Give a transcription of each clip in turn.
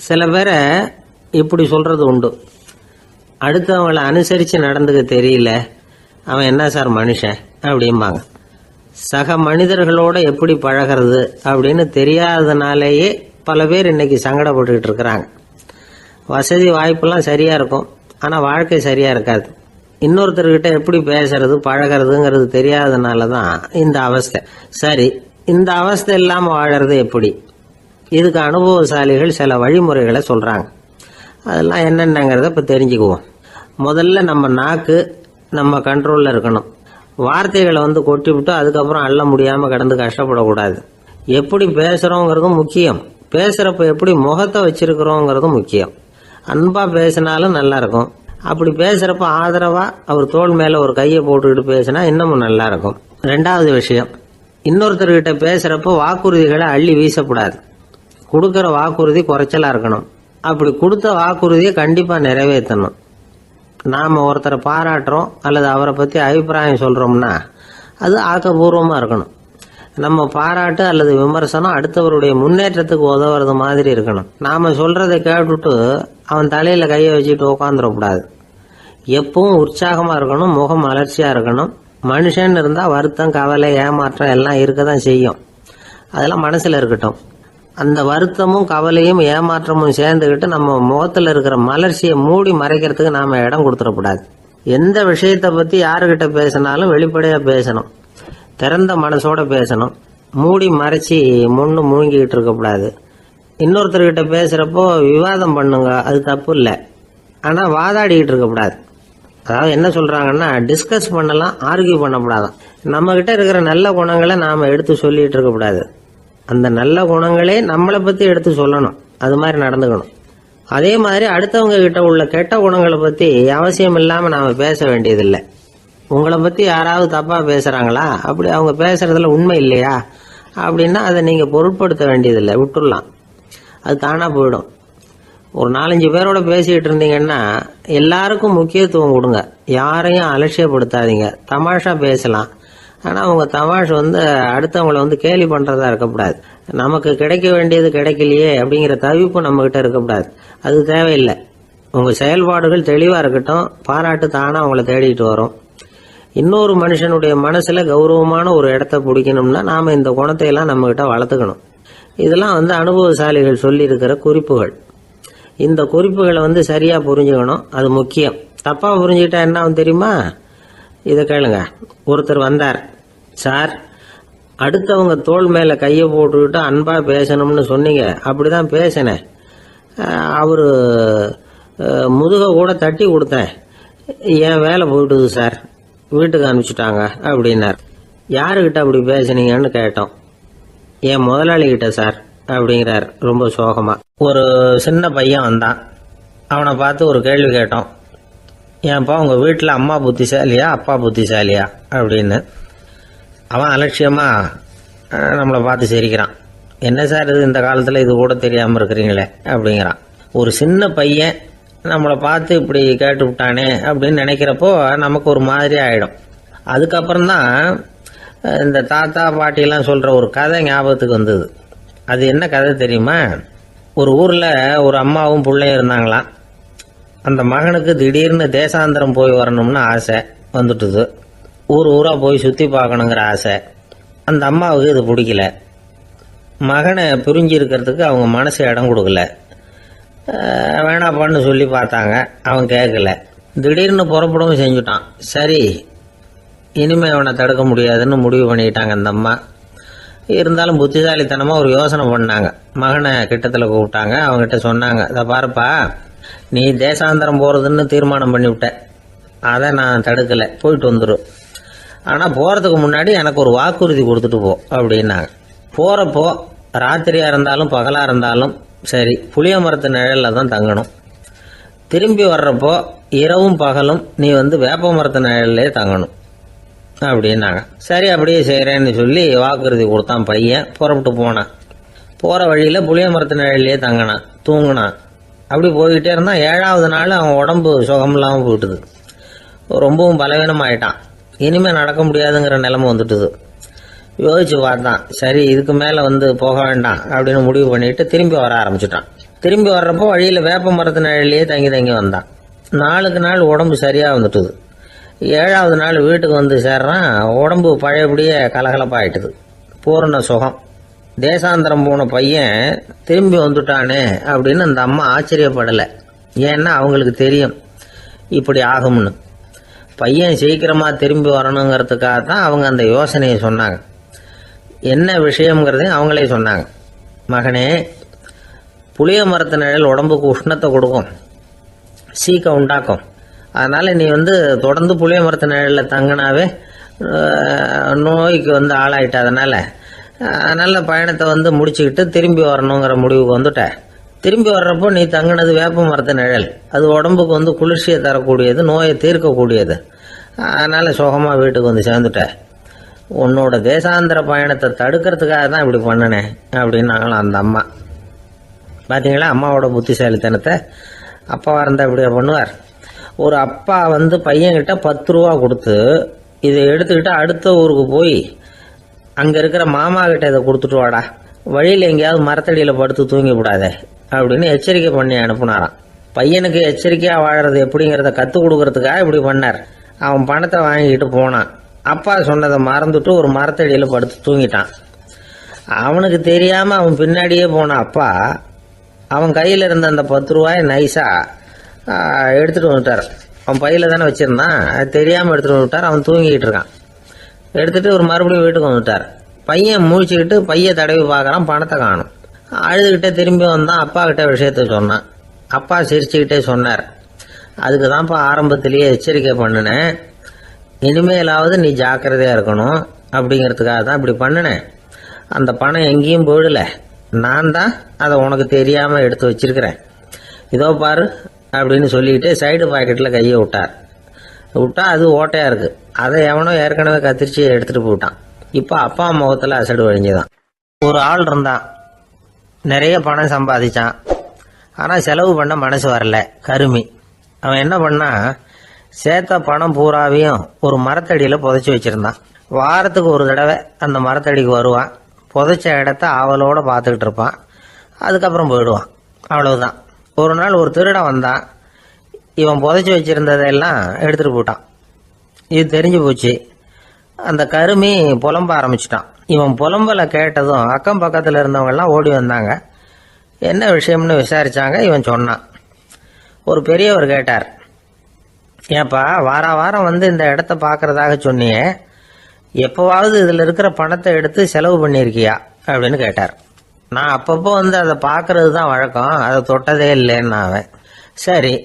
சில பேரை இப்படி சொல்றது உண்டு, அடுத்தவங்களை அனுசரித்து நடந்துக்க தெரியல, அவன் என்ன சார் மனுஷன் அப்படிம்பாங்க. சக மனிதர்களோட எப்படி பழகிறது அப்படின்னு தெரியாததுனாலேயே பல பேர் இன்னைக்கு சங்கடப்பட்டுக்கிட்டு இருக்கிறாங்க. வசதி வாய்ப்பெல்லாம் சரியா இருக்கும், ஆனால் வாழ்க்கை சரியா இருக்காது. இன்னொருத்தர்கிட்ட எப்படி பேசுறது பழகிறதுங்கிறது தெரியாததுனால தான் இந்த அவஸ்தை. சரி, இந்த அவஸ்தை இல்லாமல் வாழறது எப்படி? இதுக்கு அனுபவசாலிகள் சில வழிமுறைகளை சொல்றாங்க. அதெல்லாம் என்னென்னங்கிறத இப்போ தெரிஞ்சுக்குவோம். முதல்ல நம்ம நாக்கு நம்ம கண்ட்ரோலில் இருக்கணும். வார்த்தைகளை கொட்டி விட்டு அதுக்கப்புறம் அள்ள முடியாமல் கிடந்து கஷ்டப்படக்கூடாது. எப்படி பேசுகிறோங்கிறதும் முக்கியம், பேசுகிறப்ப எப்படி முகத்தை வச்சிருக்கிறோங்கிறதும் முக்கியம். அன்பாக பேசினாலும் நல்லா இருக்கும். அப்படி பேசுகிறப்ப ஆதரவாக அவர் தோள் மேலே ஒரு கையை போட்டுக்கிட்டு பேசினா இன்னமும் நல்லா இருக்கும். ரெண்டாவது விஷயம், இன்னொருத்தர்கிட்ட பேசுகிறப்போ வாக்குறுதிகளை அள்ளி வீசக்கூடாது. கொடுக்குற வாக்குறுதி குறைச்சலாக இருக்கணும். அப்படி கொடுத்த வாக்குறுதியை கண்டிப்பாக நிறைவேற்றணும். நாம் ஒருத்தரை பாராட்டுறோம் அல்லது அவரை பற்றி அபிப்பிராயம் சொல்கிறோம்னா அது ஆக்கப்பூர்வமாக இருக்கணும். நம்ம பாராட்டு அல்லது விமர்சனம் அடுத்தவருடைய முன்னேற்றத்துக்கு உதவுறது மாதிரி இருக்கணும். நாம் சொல்கிறத கேட்டுட்டு அவன் தலையில் கையை வச்சுட்டு உட்காந்துடக்கூடாது. எப்பவும் உற்சாகமாக இருக்கணும், முகம் மலர்ச்சியாக இருக்கணும். மனுஷன் இருந்தால் வருத்தம், கவலை, ஏமாற்றம் எல்லாம் இருக்க தான் செய்யும். அதெல்லாம் மனசில் இருக்கட்டும். அந்த வருத்தமும் கவலையும் ஏமாற்றமும் சேர்ந்துக்கிட்டு நம்ம முகத்தில் இருக்கிற மலர்ச்சியை மூடி மறைக்கிறதுக்கு நாம் இடம் கொடுத்துடக்கூடாது. எந்த விஷயத்தை பற்றி யாருக்கிட்ட பேசினாலும் வெளிப்படையாக பேசணும், திறந்த மனசோட பேசணும். மூடி மறைச்சி முன்னு மூங்கிக்கிட்டு இருக்கக்கூடாது. இன்னொருத்தர்கிட்ட பேசுகிறப்போ விவாதம் பண்ணுங்க, அது தப்பு இல்லை. ஆனால் வாதாடிக்கிட்டு இருக்கக்கூடாது. அதாவது என்ன சொல்கிறாங்கன்னா, டிஸ்கஸ் பண்ணலாம், ஆர்கியூ பண்ணக்கூடாதான். நம்மக்கிட்ட இருக்கிற நல்ல குணங்களை நாம் எடுத்து சொல்லிகிட்டு இருக்கக்கூடாது. அந்த நல்ல குணங்களே நம்மளை பற்றி எடுத்து சொல்லணும். அது மாதிரி நடந்துக்கணும். அதே மாதிரி அடுத்தவங்க கிட்ட உள்ள கெட்ட குணங்களை பற்றி அவசியம் இல்லாமல் நாம் பேச வேண்டியதில்லை. உங்களை பற்றி யாராவது தப்பாக பேசுகிறாங்களா, அப்படி அவங்க பேசுகிறதுல உண்மை இல்லையா அப்படின்னா அதை நீங்கள் பொருட்படுத்த வேண்டியதில்லை, விட்டுடலாம். அது தானாக போயிடும். ஒரு 4-5 பேரோட பேசிக்கிட்டு இருந்தீங்கன்னா எல்லாருக்கும் முக்கியத்துவம் கொடுங்க, யாரையும் அலட்சியப்படுத்தாதீங்க. தமாஷா பேசலாம், ஆனால் உங்கள் தமாஷ் அடுத்தவங்களை கேலி பண்ணுறதா இருக்கக்கூடாது. நமக்கு கிடைக்க வேண்டியது கிடைக்கலையே அப்படிங்கிற தவிப்பு நம்மகிட்ட இருக்கக்கூடாது. அது தேவையில்லை. உங்கள் செயல்பாடுகள் தெளிவாக இருக்கட்டும், பாராட்டு தானாக அவங்கள தேடிட்டு வரும். இன்னொரு மனுஷனுடைய மனசில் கௌரவமான ஒரு இடத்த பிடிக்கணும்னா நாம் இந்த குணத்தை எல்லாம் நம்மகிட்ட வளர்த்துக்கணும். இதெல்லாம் அனுபவசாலிகள் சொல்லியிருக்கிற குறிப்புகள். இந்த குறிப்புகளை சரியாக புரிஞ்சுக்கணும், அது முக்கியம். தப்பாக புரிஞ்சுக்கிட்டா என்ன ஆகும் தெரியுமா? இதை கேளுங்க. ஒருத்தர் வந்தார், சார் அடுத்தவங்க தோள் மேலே கையை போட்டுக்கிட்டு அன்பாக பேசணும்னு சொன்னீங்க, அப்படிதான் பேசினேன். அவர் முதுகை கூட தட்டி கொடுத்தேன், என் வேலை போயிட்டுது சார், வீட்டுக்கு அனுப்பிச்சிட்டாங்க அப்படின்னார். யாருக்கிட்ட அப்படி பேசுனீங்கன்னு கேட்டோம். என் முதலாளிகிட்ட சார் அப்படிங்கிறார் ரொம்ப சோகமா. ஒரு சின்ன பையன் வந்தான், அவனை பார்த்து ஒரு கேள்வி கேட்டோம். ஏன்ப்பா உங்கள் வீட்டில் அம்மா புத்திசாலியா அப்பா புத்திசாலியா அப்படின்னு. அவன் அலட்சியமா நம்மளை பார்த்து சிரிக்கிறான். என்ன சார் இது, இந்த காலத்தில் இது கூட தெரியாமல் இருக்கிறீங்களே அப்படிங்கிறான். ஒரு சின்ன பையன் நம்மளை பார்த்து இப்படி கேட்டு விட்டானே அப்படின்னு நினைக்கிறப்போ நமக்கு ஒரு மாதிரி ஆகிடும். அதுக்கப்புறம்தான் இந்த தாத்தா பாட்டிலாம் சொல்கிற ஒரு கதை ஞாபகத்துக்கு வந்தது. அது என்ன கதை தெரியுமா? ஒரு ஊரில் ஒரு அம்மாவும் பிள்ளையும் இருந்தாங்களாம். அந்த மகனுக்கு திடீர்னு தேசாந்திரம் போய் வரணும்னு ஆசை வந்துட்டுது. ஊராக போய் சுற்றி பார்க்கணுங்கிற ஆசை. அந்த அம்மாவுக்கு இது பிடிக்கல. மகனை பிரிஞ்சு இருக்கிறதுக்கு அவங்க மனசு இடம் கொடுக்கல. வேணாப்பான்னு சொல்லி பார்த்தாங்க, அவன் கேட்கல. திடீர்னு புறப்படவும் செஞ்சுட்டான். சரி, இனிமேல் அவனை தடுக்க முடியாதுன்னு முடிவு பண்ணிக்கிட்டாங்க அந்த அம்மா. இருந்தாலும் புத்திசாலித்தனமாக ஒரு யோசனை பண்ணாங்க. மகனை கிட்டத்தில் கூப்பிட்டாங்க, அவங்ககிட்ட சொன்னாங்க, இதை பாருப்பா, நீ தேசாந்திரம் போகிறதுன்னு தீர்மானம் பண்ணிவிட்ட, அதை நான் தடுக்கலை, போயிட்டு வந்துடும். ஆனால் போகிறதுக்கு முன்னாடி எனக்கு ஒரு வாக்குறுதி கொடுத்துட்டு போ அப்படின்னாங்க. போகிறப்போ ராத்திரியாக இருந்தாலும் பகலாக இருந்தாலும் சரி புளிய மரத்து நிழலில் தான் தங்கணும். திரும்பி வர்றப்போ இரவும் பகலும் நீ வேப்ப மரத்து நிழல்லே தங்கணும் அப்படின்னாங்க. சரி அப்படியே செய்கிறேன்னு சொல்லி வாக்குறுதி கொடுத்தான் பையன். புறப்பட்டு போனான். போகிற வழியில் புளிய மரத்து நிழல்லே தங்கினான், தூங்கினான். அப்படி போய்கிட்டே இருந்தான். 7வது நாள் அவன் உடம்பு சுகம் இல்லாமல் போயிட்டுது. ரொம்பவும் பலவீனமாயிட்டான். இனிமேல் நடக்க முடியாதுங்கிற நிலைமை வந்துட்டுது. யோசிச்சு பார்த்தான், சரி இதுக்கு மேலே போக வேண்டாம் அப்படின்னு முடிவு பண்ணிட்டு திரும்பி வர ஆரம்பிச்சுட்டான். திரும்பி வர்றப்போ வழியில் வேப்ப மரத்து நிழலையே தங்கி தங்கி வந்தான். நாளுக்கு நாள் உடம்பு சரியாக வந்துட்டுது. 7வது நாள் வீட்டுக்கு வந்து சேர்றான். உடம்பு பழையபடியே கலகலப்பாயிட்டுது. பூரண சுகம். தேசாந்திரம் போன பையன் திரும்பி வந்துட்டானே அப்படின்னு அந்த அம்மா ஆச்சரியப்படலை. ஏன்னா அவங்களுக்கு தெரியும் இப்படி ஆகும்னு. பையன் சீக்கிரமாக திரும்பி வரணுங்கிறதுக்காக தான் அவங்க அந்த யோசனையை சொன்னாங்க. என்ன விஷயங்கிறதையும் அவங்களே சொன்னாங்க. மகனே, புளிய மரத்து நிழல் உடம்புக்கு உஷ்ணத்தை கொடுக்கும், சீக்க உண்டாக்கும். அதனால் நீ தொடர்ந்து புளிய மரத்து நிழலில் தங்கினாவே நோய்க்கு ஆளாயிட்ட. அதனால் பயணத்தை முடிச்சுக்கிட்டு திரும்பி வரணுங்கிற முடிவுக்கு வந்துட்ட. திரும்பி வர்றப்போ நீ தங்கினது வேப்ப மரத்து நிழல். அது உடம்புக்கு குளிர்ச்சியை தரக்கூடியது, நோயை தீர்க்கக்கூடியது. அதனால் சுகமாக வீட்டுக்கு சேர்ந்துட்ட. உன்னோட தேசாந்திர பயணத்தை தடுக்கிறதுக்காக தான் இப்படி பண்ணினேன் அப்படின்னாங்களாம் அந்த அம்மா. பார்த்தீங்களா அம்மாவோட புத்திசாலித்தனத்தை? அப்பாவாக இருந்தால் இப்படியா பண்ணுவார்? ஒரு அப்பா பையன்கிட்ட 10 ரூபா கொடுத்து இதை எடுத்துக்கிட்டு அடுத்த ஊருக்கு போய் அங்கே இருக்கிற மாமா கிட்ட இதை கொடுத்துட்டு வாடா, வழியில் எங்கேயாவது மரத்தடியில் படுத்து தூங்கி விடாதே அப்படின்னு எச்சரிக்கை பண்ணி அனுப்புனாராம். பையனுக்கு எச்சரிக்கையாக வாழறது எப்படிங்கிறத கற்றுக் கொடுக்கறதுக்காக இப்படி பண்ணார். அவன் பணத்தை வாங்கிக்கிட்டு போனான். அப்பா சொன்னதை மறந்துட்டு ஒரு மரத்தடியில் படுத்து தூங்கிட்டான். அவனுக்கு தெரியாமல் அவன் பின்னாடியே போன அப்பா அவன் கையில் இருந்த அந்த 10 ரூபாயை நைஸாக எடுத்துகிட்டு வந்துட்டார். அவன் பையில் தானே வச்சுருந்தான், அது தெரியாமல் எடுத்துகிட்டு வந்துட்டார். அவன் தூங்கிக்கிட்டு இருக்கான். எடுத்துகிட்டு ஒரு மறுபடியும் வீட்டுக்கு வந்துட்டார். பையன் முழிச்சுக்கிட்டு பையை தடவி பார்க்குறான், பணத்தை காணும். அழுதுகிட்டே திரும்பி வந்தான். அப்பா கிட்ட விஷயத்த சொன்னான். அப்பா சிரிச்சுக்கிட்டே சொன்னார், அதுக்கு தான்ப்பா ஆரம்பத்திலேயே எச்சரிக்கை பண்ணினேன், இனிமேலாவது நீ ஜாக்கிரதையாக இருக்கணும் அப்படிங்கிறதுக்காக தான் இப்படி பண்ணினேன். அந்த பணம் எங்கேயும் போயிடல, நான் தான் அதை உனக்கு தெரியாமல் எடுத்து வச்சிருக்கிறேன். இதோ பாரு அப்படின்னு சொல்லிட்டு சைடு பாக்கெட்டில் கையை விட்டா அது ஓட்டையாக இருக்குது. அதை எவனோ ஏற்கனவே கத்திரிச்சு எடுத்துகிட்டு போயிட்டான். இப்போ அப்பா முகத்தில் அசடு வழிஞ்சுதான். ஒரு ஆள் இருந்தான், நிறைய பணம் சம்பாதிச்சான். ஆனால் செலவு பண்ண மனசு வரல, கருமி. அவன் என்ன பண்ணா, சேர்த்த பணம் பூராவையும் ஒரு மரத்தடியில் புதைச்சி வச்சுருந்தான். வாரத்துக்கு ஒரு தடவை அந்த மரத்தடிக்கு வருவான். புதைச்ச இடத்த ஆவலோடு பார்த்துக்கிட்டு இருப்பான். அதுக்கப்புறம் போயிடுவான். அவ்வளவுதான். ஒரு நாள் ஒரு திருடன் வந்தான். இவன் புதைச்சி வச்சுருந்ததெல்லாம் எடுத்துகிட்டு போட்டான். இது தெரிஞ்சு போச்சு. அந்த கருமி புலம்ப ஆரம்பிச்சிட்டான். இவன் புலம்பலை கேட்டதும் அக்கம் பக்கத்தில் இருந்தவங்கெல்லாம் ஓடி வந்தாங்க. என்ன விஷயம்னு விசாரித்தாங்க. இவன் சொன்னான். ஒரு பெரியவர் கேட்டார், ஏப்பா வாரம் இந்த இடத்த பார்க்கறதாக சொன்னியே, எப்போவாவது இதில் இருக்கிற பணத்தை எடுத்து செலவு பண்ணியிருக்கியா அப்படின்னு கேட்டார். நான் அப்பப்போ அதை பார்க்கறது தான் வழக்கம், அதை தொட்டதே இல்லைன்னு அவன். சரி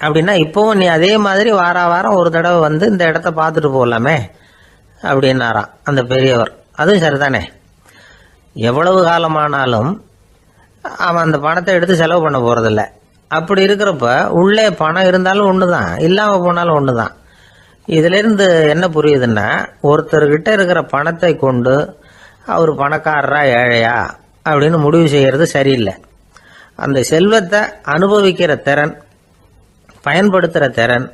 அப்படின்னா இப்போவும் நீ அதே மாதிரி வாரம் ஒரு தடவை இந்த இடத்த பார்த்துட்டு போகலாமே அப்படின்னாராம் அந்த பெரியவர். அதுவும் சரிதானே, எவ்வளவு காலமானாலும் அவன் அந்த பணத்தை எடுத்து செலவு பண்ண போகிறதில்ல. அப்படி இருக்கிறப்ப உள்ளே பணம் இருந்தாலும் ஒன்று தான், இல்லாமல் போனாலும் ஒன்று தான். இதிலிருந்து என்ன புரியுதுன்னா, ஒருத்தர்கிட்ட இருக்கிற பணத்தை கொண்டு அவர் பணக்காரரா ஏழையா அப்படின்னு முடிவு செய்கிறது சரியில்லை. அந்த செல்வத்தை அனுபவிக்கிற திறன், பயன்படுத்துகிற திறன்,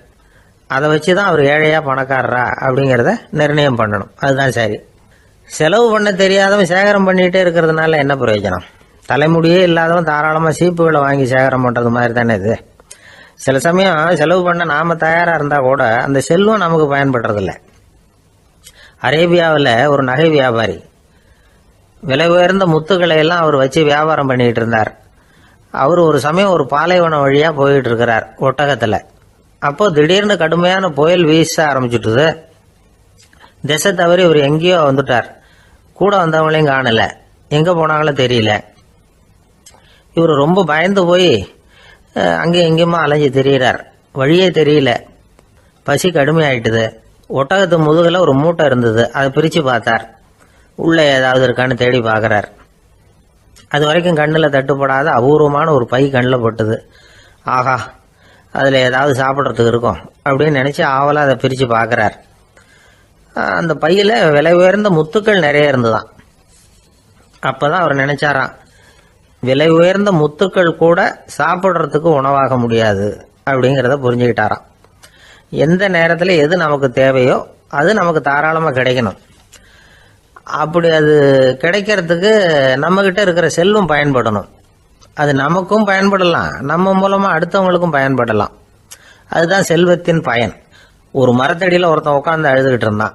அதை வச்சு தான் அவர் ஏழையா பணக்காரரா அப்படிங்கிறத நிர்ணயம் பண்ணணும். அதுதான் சரி. செலவு பண்ண தெரியாதவன் சேகரம் பண்ணிகிட்டே இருக்கிறதுனால என்ன பிரயோஜனம்? தலைமுடியே இல்லாதவன் தாராளமாக சீப்புகளை வாங்கி சேகரம் பண்ணுறது மாதிரி தானே இது. சில சமயம் செலவு பண்ண நாம் தயாராக இருந்தால் கூட அந்த செல்வம் நமக்கு பயன்படுறதில்ல. அரேபியாவில் ஒரு நகை வியாபாரி விலை உயர்ந்த முத்துக்களை எல்லாம் அவர் வச்சு வியாபாரம் பண்ணிகிட்டு இருந்தார். அவர் ஒரு சமயம் ஒரு பாலைவனம் வழியாக போயிட்டு இருக்கிறார் ஒட்டகத்தில். அப்போ திடீர்னு கடுமையான புயல் வீச ஆரம்பிச்சுட்டுது. திசை தவறி இவர் எங்கேயோ வந்துட்டார். கூட வந்தவங்களையும் காணலை, எங்கே போனாங்களோ தெரியல. இவர் ரொம்ப பயந்து போய் அங்கேயும் எங்கேயுமா அலைஞ்சு திரியிறார். வழியே தெரியல. பசி கடுமையாயிட்டுது. ஒட்டகத்து முதுகில் ஒரு மூட்டை இருந்தது. அதை பிரித்து பார்த்தார். உள்ளே ஏதாவது இருக்கான்னு தேடி பார்க்குறார். அது வரைக்கும் கண்ணில் தட்டுப்படாத அபூர்வமான ஒரு பை கண்ணில் பட்டுது. ஆஹா, அதில் ஏதாவது சாப்பிட்றதுக்கு இருக்கும் அப்படின்னு நினச்சி ஆவலாக அதை பிரித்து பார்க்குறார். அந்த பையில் விலை உயர்ந்த முத்துக்கள் நிறைய இருந்துதான். அப்போ தான் அவர் நினச்சாராம், விலை உயர்ந்த முத்துக்கள் கூட சாப்பிட்றதுக்கு உணவாக முடியாது அப்படிங்கிறத புரிஞ்சுக்கிட்டாராம். எந்த நேரத்தில் எது நமக்கு தேவையோ அது நமக்கு தாராளமாக கிடைக்கணும். அப்படி அது கிடைக்கிறதுக்கு நம்மக்கிட்ட இருக்கிற செல்வம் பயன்படணும். அது நமக்கும் பயன்படலாம், நம்ம மூலமா அடுத்தவங்களுக்கும் பயன்படலாம். அதுதான் செல்வத்தின் பயன். ஒரு மரத்தடியில் ஒருத்தன் உட்காந்து அழுதுகிட்டு இருந்தான்.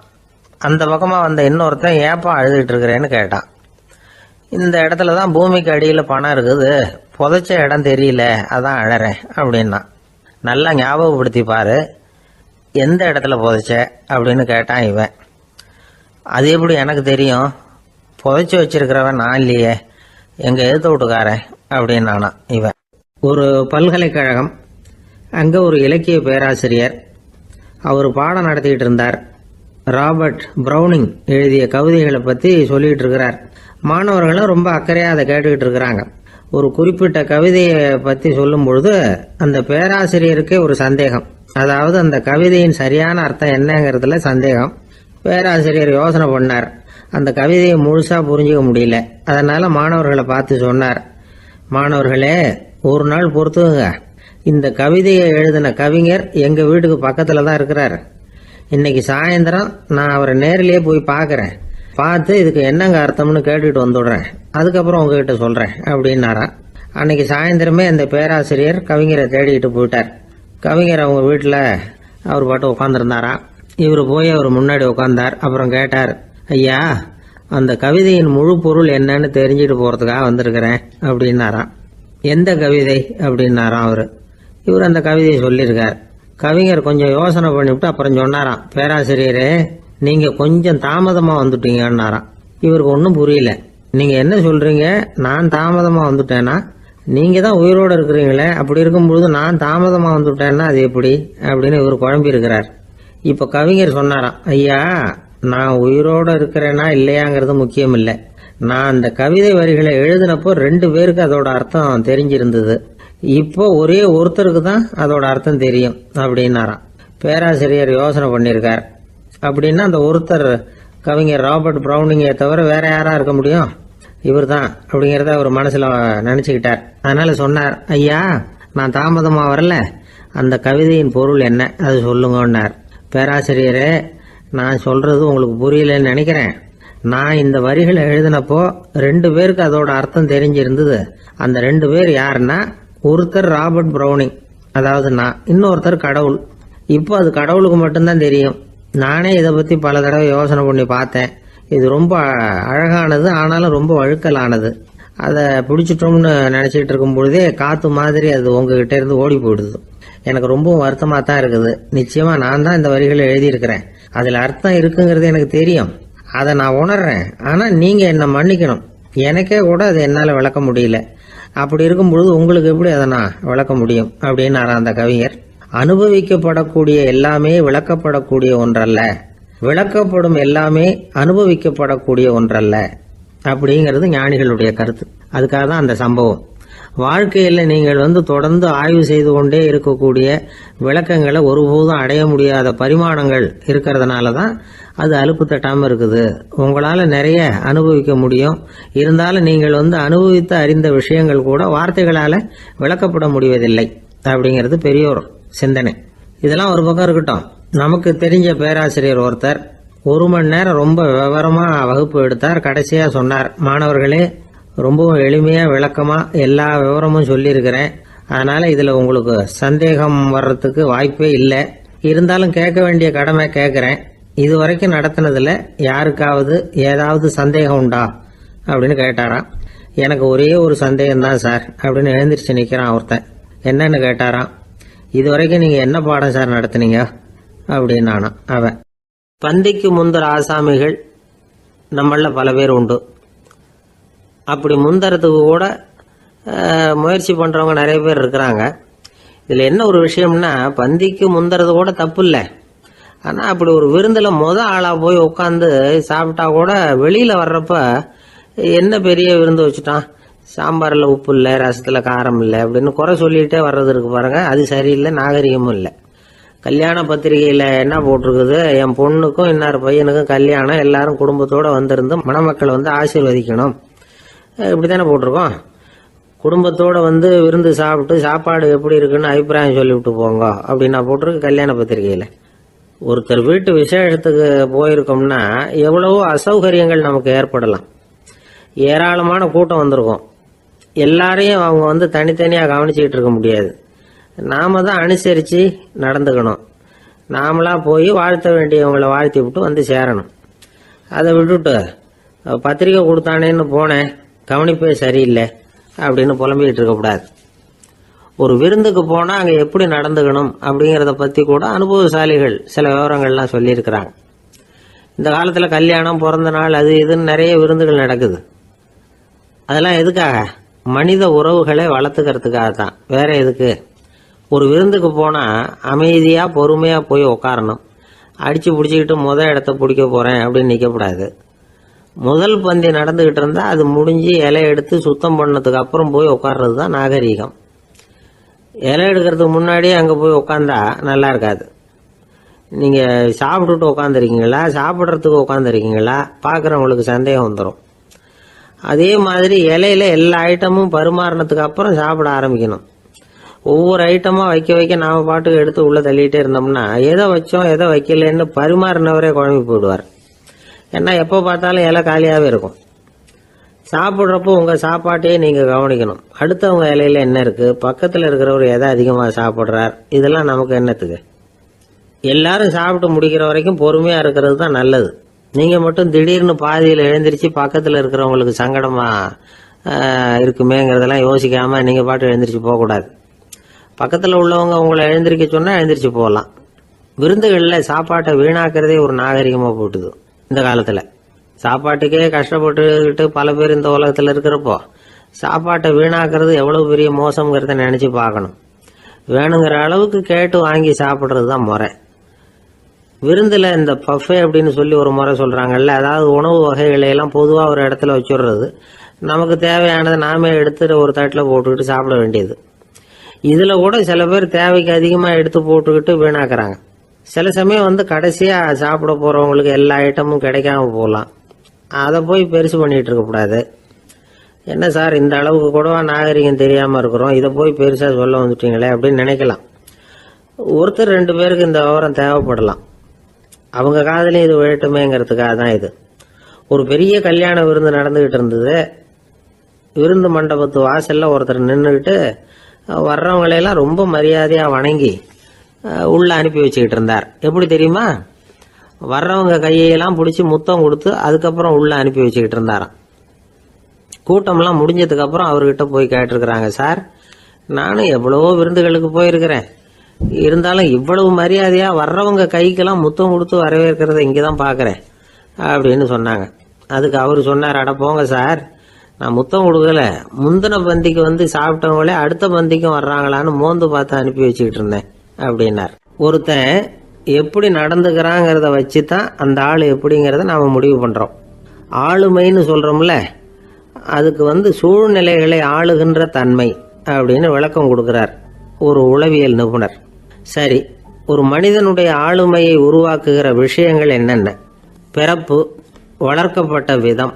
அந்த பக்கமாக வந்த இன்னொருத்தன் ஏப்பா அழுதுகிட்டு இருக்கிறேன்னு கேட்டான். இந்த இடத்துல தான் பூமிக்கு அடியில் பணம் இருக்குது, புதைச்ச இடம் தெரியல, அதான் அழறேன் அப்படின்னா. நல்லா ஞாபகப்படுத்தி பாரு, எந்த இடத்துல புதைச்ச அப்படின்னு கேட்டான் இவன். அது எப்படி எனக்கு தெரியும், புதைச்சி வச்சிருக்கிறவன் நான் இல்லையே, எங்க எதிர்த்து வீட்டுக்காரன் அப்படின்னானா இவன். ஒரு பல்கலைக்கழகம், அங்கே ஒரு இலக்கிய பேராசிரியர், அவர் பாடம் நடத்திக்கிட்டு இருந்தார். ராபர்ட் ப்ரௌனிங் எழுதிய கவிதைகளை பற்றி சொல்லிகிட்டு இருக்கிறார். மாணவர்களும் ரொம்ப அக்கறையாக அதை கேட்டுக்கிட்டு இருக்கிறாங்க. ஒரு குறிப்பிட்ட கவிதையை பற்றி சொல்லும் பொழுது அந்த பேராசிரியருக்கே ஒரு சந்தேகம். அதாவது அந்த கவிதையின் சரியான அர்த்தம் என்னங்கிறதுல சந்தேகம். பேராசிரியர் யோசனை பண்ணார். அந்த கவிதையை முழுசாக புரிஞ்சிக்க முடியல. அதனால் மாணவர்களை பார்த்து சொன்னார், மாணவர்களே, ஒரு நாள் பொறுத்துங்க, இந்த கவிதையை எழுதின கவிஞர் எங்கள் வீட்டுக்கு பக்கத்தில் தான் இருக்கிறார். இன்னைக்கு சாயந்தரம் நான் அவரை நேரிலேயே போய் பார்க்குறேன், பார்த்து இதுக்கு என்னங்க அர்த்தம்னு கேட்டுட்டு வந்துடுறேன், அதுக்கப்புறம் உங்ககிட்ட சொல்கிறேன் அப்படின்னாராம். அன்னைக்கு சாயந்தரமே அந்த பேராசிரியர் கவிஞரை தேடிக்கிட்டு போயிட்டார். கவிஞர் அவங்க வீட்டில் அவர் பாட்டு உட்காந்துருந்தாராம். இவர் போய் அவர் முன்னாடி உட்காந்தார். அப்புறம் கேட்டார், ஐயா, அந்த கவிதையின் முழு பொருள் என்னன்னு தெரிஞ்சுட்டு போகிறதுக்காக வந்திருக்கிறேன் அப்படின்னாராம். எந்த கவிதை அப்படின்னாராம் அவர். இவர் அந்த கவிதையை சொல்லியிருக்கார். கவிஞர் கொஞ்சம் யோசனை பண்ணிவிட்டு அப்புறம் சொன்னாராம், பேராசிரியரே, நீங்கள் கொஞ்சம் தாமதமாக வந்துட்டீங்கன்னாராம். இவருக்கு ஒன்றும் புரியல. நீங்கள் என்ன சொல்கிறீங்க, நான் தாமதமாக வந்துட்டேன்னா? நீங்கள் தான் உயிரோடு இருக்கிறீங்களே, அப்படி இருக்கும்பொழுது நான் தாமதமாக வந்துட்டேன்னா அது எப்படி அப்படின்னு இவர் குழம்பி இருக்கிறார். இப்போ கவிஞர் சொன்னாராம், ஐயா, நான் உயிரோடு இருக்கிறேன்னா இல்லையாங்கிறது முக்கியம் இல்லை. நான் அந்த கவிதை வரிகளை எழுதினப்போ 2 பேருக்கு அதோட அர்த்தம் தெரிஞ்சிருந்தது. இப்போ ஒரே ஒருத்தருக்கு தான் அதோட அர்த்தம் தெரியும் அப்படின்னாராம். பேராசிரியர் யோசனை பண்ணியிருக்கார். அப்படின்னா அந்த ஒருத்தர் கவிஞர் ராபர்ட் ப்ரௌனிங்கை தவிர வேற யாரா இருக்க முடியும்? இவர் தான் அப்படிங்கிறத அவர் மனசுல நினைச்சுக்கிட்டார். அதனால சொன்னார், ஐயா, நான் தாமதமா வரல, அந்த கவிதையின் பொருள் என்ன அது சொல்லுங்கன்னார். பேராசிரியரே, நான் சொல்றது உங்களுக்கு புரியலன்னு நினைக்கிறேன். நான் இந்த வரிகளை எழுதினப்போ 2 பேருக்கு அதோட அர்த்தம் தெரிஞ்சிருந்தது. அந்த 2 பேர் யாருன்னா, ஒருத்தர் ராபர்ட் ப்ரௌனிங், அதாவது நான், இன்னொருத்தர் கடவுள். இப்போ அது கடவுளுக்கு மட்டும்தான் தெரியும். நானே இதை பற்றி பல தடவை யோசனை பண்ணி பார்த்தேன். இது ரொம்ப அழகானது, ஆனாலும் ரொம்ப வழுக்கலானது. அதை பிடிச்சிட்டோம்னு நினச்சிக்கிட்டு இருக்கும் பொழுதே காற்று மாதிரி அது உங்ககிட்ட இருந்து ஓடி போயிடுது. எனக்கு ரொம்பவும் வருத்தமாக தான் இருக்குது. நிச்சயமாக நான் தான் இந்த வரிகளை எழுதியிருக்கிறேன். அதில் அர்த்தம் இருக்குங்கிறது எனக்கு தெரியும், அதை நான் உணர்றேன். ஆனால் நீங்கள் என்னை மன்னிக்கணும், எனக்கே கூட அதை என்னால் விளக்க முடியல. அப்படி இருக்கும் பொழுது உங்களுக்கு எப்படி அதை நான் விளக்க முடியும் அப்படின்னாரா அந்த கவிஞர். அனுபவிக்கப்படக்கூடிய எல்லாமே விளக்கப்படக்கூடிய ஒன்றல்ல, விளக்கப்படும் எல்லாமே அனுபவிக்கப்படக்கூடிய ஒன்றல்ல அப்படிங்கிறது ஞானிகளுடைய கருத்து. அதுக்காக தான் அந்த சம்பவம். வாழ்க்கையில் நீங்கள் தொடர்ந்து ஆய்வு செய்து கொண்டே இருக்கக்கூடிய விளக்கங்களை ஒருபோதும் அடைய முடியாத பரிமாணங்கள் இருக்கிறதுனால தான் அது அலுப்பு தட்டாமல் இருக்குது. உங்களால் நிறைய அனுபவிக்க முடியும், இருந்தாலும் நீங்கள் அனுபவித்து அறிந்த விஷயங்கள் கூட வார்த்தைகளால் விளக்கப்பட முடிவதில்லை அப்படிங்கிறது பெரியோர் சிந்தனை. இதெல்லாம் ஒரு பக்கம் இருக்கட்டும். நமக்கு தெரிஞ்ச பேராசிரியர் ஒருத்தர் 1 மணி நேரம் ரொம்ப விவரமாக வகுப்பு எடுத்தார். கடைசியாக சொன்னார், மாணவர்களே, ரொம்பவும் எளிமையாக விளக்கமாக எல்லா விவரமும் சொல்லியிருக்கிறேன். அதனால் இதில் உங்களுக்கு சந்தேகம் வர்றதுக்கு வாய்ப்பே இல்லை. இருந்தாலும் கேட்க வேண்டிய கடமை கேட்குறேன். இது வரைக்கும் நடத்தினதில் யாருக்காவது ஏதாவது சந்தேகம் உண்டா அப்படின்னு கேட்டாராம். எனக்கு ஒரே ஒரு சந்தேகம்தான் சார் அப்படின்னு எழுந்திரிச்சு நிற்கிறான் ஒருத்தன். என்னன்னு கேட்டாராம். இது வரைக்கும் நீங்கள் என்ன பாடம் சார் நடத்துனீங்க அப்படின்னானா அவன். பந்திக்கு முந்தர ஆசாமிகள் நம்மள பல பேர் உண்டு. அப்படி முந்தறதுக்கு கூட முயற்சி பண்ணுறவங்க நிறைய பேர் இருக்கிறாங்க. இதில் என்ன ஒரு விஷயம்னா, பந்திக்கு முந்தறது கூட தப்பு இல்லை. ஆனால் அப்படி ஒரு விருந்தில் ஆளாக போய் உட்காந்து சாப்பிட்டா கூட வெளியில் வர்றப்ப என்ன பெரிய விருந்து வச்சுட்டான், சாம்பாரில் உப்பு இல்லை, ரசத்தில் காரம் இல்லை அப்படின்னு குறை சொல்லிகிட்டே வர்றது இருக்கு பாருங்க, அது சரியில்லை, நாகரிகமும் இல்லை. கல்யாண பத்திரிகையில் என்ன போட்டிருக்குது, என் பொண்ணுக்கும் இன்னொரு பையனுக்கும் கல்யாணம், எல்லாரும் குடும்பத்தோடு வந்திருந்து மணமக்கள் ஆசீர்வதிக்கணும், இப்படி தானே போட்டிருக்கோம். குடும்பத்தோடு விருந்து சாப்பிட்டு சாப்பாடு எப்படி இருக்குன்னு அபிப்பிராயம் சொல்லிவிட்டு போங்க அப்படின்னா போட்டிருக்கு கல்யாண பத்திரிகையில். ஒருத்தர் வீட்டு விசேஷத்துக்கு போயிருக்கோம்னா எவ்வளவோ அசௌகரியங்கள் நமக்கு ஏற்படலாம். ஏராளமான கூட்டம் வந்திருக்கும். எல்லாரையும் அவங்க தனித்தனியாக கவனிச்சுக்கிட்டு இருக்க முடியாது. நாம தான் அனுசரித்து நடந்துக்கணும். நாமளா போய் வாழ்த்த வேண்டியவங்களை வாழ்த்தி விட்டு சேரணும். அதை விட்டுட்டு பத்திரிக்கை கொடுத்தானேன்னு போனேன், கவனிப்பே சரியில்லை அப்படின்னு புலம்பிக்கிட்டு இருக்கக்கூடாது. ஒரு விருந்துக்கு போனால் அங்கே எப்படி நடந்துக்கணும் அப்படிங்கிறத பற்றி கூட அனுபவசாலிகள் சில விவரங்கள்லாம் சொல்லியிருக்கிறாங்க. இந்த காலத்தில் கல்யாணம், பிறந்த நாள், அது இதுன்னு நிறைய விருந்துகள் நடக்குது. அதெல்லாம் எதுக்காக? மனித உறவுகளை வளர்த்துக்கிறதுக்காக தான், வேற எதுக்கு? ஒரு விருந்துக்கு போனால் அமைதியாக பொறுமையாக போய் உக்காரணும். அடித்து பிடிச்சிக்கிட்டு இடத்த பிடிக்க போகிறேன் அப்படின்னு நிற்கக்கூடாது. முதல் பந்தி நடந்துக்கிட்டு இருந்தால் அது முடிஞ்சு இலை எடுத்து சுத்தம் பண்ணதுக்கு அப்புறம் போய் உட்கார்றது தான் நாகரீகம். இலை எடுக்கிறதுக்கு முன்னாடியே அங்கே போய் உட்காந்தா நல்லா இருக்காது. நீங்கள் சாப்பிட்டுட்டு உட்காந்துருக்கீங்களா, சாப்பிட்றதுக்கு உட்காந்துருக்கீங்களா, பார்க்குறவங்களுக்கு சந்தேகம் வந்துடும். அதே மாதிரி இலையில எல்லா ஐட்டமும் பரிமாறினதுக்கு அப்புறம் சாப்பிட ஆரம்பிக்கணும். ஒவ்வொரு ஐட்டமாக வைக்க நாம் பாட்டுக்கு எடுத்து உள்ளே தள்ளிகிட்டே இருந்தோம்னா எதை வச்சோம் எதை வைக்கலன்னு பரிமாறினவரே குழம்பி போயிடுவார். ஏன்னா எப்போ பார்த்தாலும் இலை காலியாகவே இருக்கும். சாப்பிட்றப்போ உங்கள் சாப்பாட்டையே நீங்கள் கவனிக்கணும். அடுத்தவங்க இலையில என்ன இருக்குது, பக்கத்தில் இருக்கிறவர் எதை அதிகமாக சாப்பிட்றார், இதெல்லாம் நமக்கு என்னத்துக்கு? எல்லாரும் சாப்பிட்டு முடிக்கிற வரைக்கும் பொறுமையாக இருக்கிறது தான் நல்லது. நீங்கள் மட்டும் திடீர்னு பாதியில் எழுந்திரிச்சு பக்கத்தில் இருக்கிறவங்களுக்கு சங்கடமாக இருக்குமேங்கிறதெல்லாம் யோசிக்காமல் நீங்கள் பாட்டு எழுந்திரிச்சு போகக்கூடாது. பக்கத்தில் உள்ளவங்க உங்களை எழுந்திரிக்க சொன்னால் எழுந்திரிச்சு போகலாம். விருந்துகளில் சாப்பாட்டை வீணாக்கிறதே ஒரு நாகரிகமாக போட்டுது. இந்த காலத்தில் சாப்பாட்டுக்கே கஷ்டப்பட்டுக்கிட்டு பல பேர் இந்த உலகத்தில் இருக்கிறப்போ சாப்பாட்டை வீணாக்கிறது எவ்வளோ பெரிய மோசங்கிறத நினச்சி பார்க்கணும். வேணுங்கிற அளவுக்கு கேட்டு வாங்கி சாப்பிட்றது தான் முறை. விருந்தில் இந்த பஃபே அப்படின்னு சொல்லி ஒரு முறை சொல்கிறாங்கல்ல, அதாவது உணவு வகைகளையெல்லாம் பொதுவாக ஒரு இடத்துல வச்சுடுறது, நமக்கு தேவையானதை நாமே எடுத்து ஒரு தட்டில் போட்டுக்கிட்டு சாப்பிட வேண்டியது. இதில் கூட சில பேர் தேவைக்கு அதிகமாக எடுத்து போட்டுக்கிட்டு வீணாக்குறாங்க. சில சமயம் கடைசியாக சாப்பிட போகிறவங்களுக்கு எல்லா ஐட்டமும் கிடைக்காம போகலாம். அதை போய் பெருசு பண்ணிகிட்டு இருக்கக்கூடாது. என்ன சார் இந்த அளவுக்கு கூடவா நாகரிகம் தெரியாமல் இருக்கிறோம், இதை போய் பெருசாக சொல்ல வந்துட்டீங்களே அப்படின்னு நினைக்கலாம். ஒருத்தர் 2 பேருக்கு இந்த விவரம் தேவைப்படலாம். அவங்க காதலையும் இது விழட்டுமேங்கிறதுக்காக தான் இது. ஒரு பெரிய கல்யாண விருந்து நடந்துக்கிட்டு இருந்தது. விருந்து மண்டபத்து வாசலில் ஒருத்தர் நின்றுக்கிட்டு வர்றவங்களையெல்லாம் ரொம்ப மரியாதையாக வணங்கி உள்ளே அனுப்பி வச்சுக்கிட்டு இருந்தார். எப்படி தெரியுமா? வர்றவங்க கையெல்லாம் பிடிச்சி முத்தம் கொடுத்து அதுக்கப்புறம் உள்ளே அனுப்பி வச்சுக்கிட்டு இருந்தாராம். கூட்டம்லாம் முடிஞ்சதுக்கப்புறம் அவர்கிட்ட போய் கேட்டிருக்கிறாங்க, சார் நானும் எவ்வளவோ விருந்துகளுக்கு போயிருக்கிறேன், இருந்தாலும் இவ்வளவு மரியாதையாக வர்றவங்க கைக்கெல்லாம் முத்தம் கொடுத்து வரவேற்கிறத இங்கே தான் பார்க்குறேன் அப்படின்னு சொன்னாங்க. அதுக்கு அவர் சொன்னார், அட போங்க சார், நான் முத்தம் கொடுக்கல, முந்தின பந்திக்கு சாப்பிட்டவங்களே அடுத்த பந்திக்கும் வர்றாங்களான்னு மோந்து பார்த்து அனுப்பி வச்சுக்கிட்டு இருந்தேன் அப்படின்னார். ஒருத்தன் எப்படி நடந்துக்கிறாங்கிறத வச்சு தான் அந்த ஆள் எப்படிங்கிறத நாம் முடிவு பண்ணுறோம். ஆளுமைன்னு சொல்கிறோம்ல, அதுக்கு சூழ்நிலைகளை ஆளுகின்ற தன்மை அப்படின்னு விளக்கம் கொடுக்குறார் ஒரு உளவியல் நிபுணர். சரி, ஒரு மனிதனுடைய ஆளுமையை உருவாக்குகிற விஷயங்கள் என்னென்ன? பிறப்பு, வளர்க்கப்பட்ட விதம்,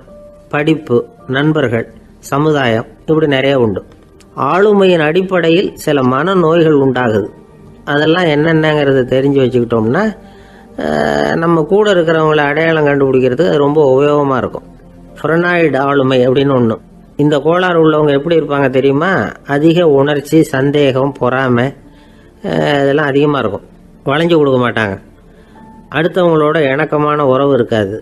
படிப்பு, நண்பர்கள், சமுதாயம், இப்படி நிறைய உண்டு. ஆளுமையின் அடிப்படையில் சில மனநோய்கள் உண்டாகுது. அதெல்லாம் என்னென்னங்கிறத தெரிஞ்சு வச்சுக்கிட்டோம்னா நம்ம கூட இருக்கிறவங்கள அடையாளம் கண்டுபிடிக்கிறது அது ரொம்ப உபயோகமாக இருக்கும். ஃப்ரெனாய்டு ஆளுமை அப்படின்னு ஒன்று. இந்த கோளாறு உள்ளவங்க எப்படி இருப்பாங்க தெரியுமா? அதிக உணர்ச்சி, சந்தேகம், பொறாமை இதெல்லாம் அதிகமாக இருக்கும். வளைஞ்சு கொடுக்க மாட்டாங்க. அடுத்தவங்களோட இணக்கமான உறவு இருக்காது.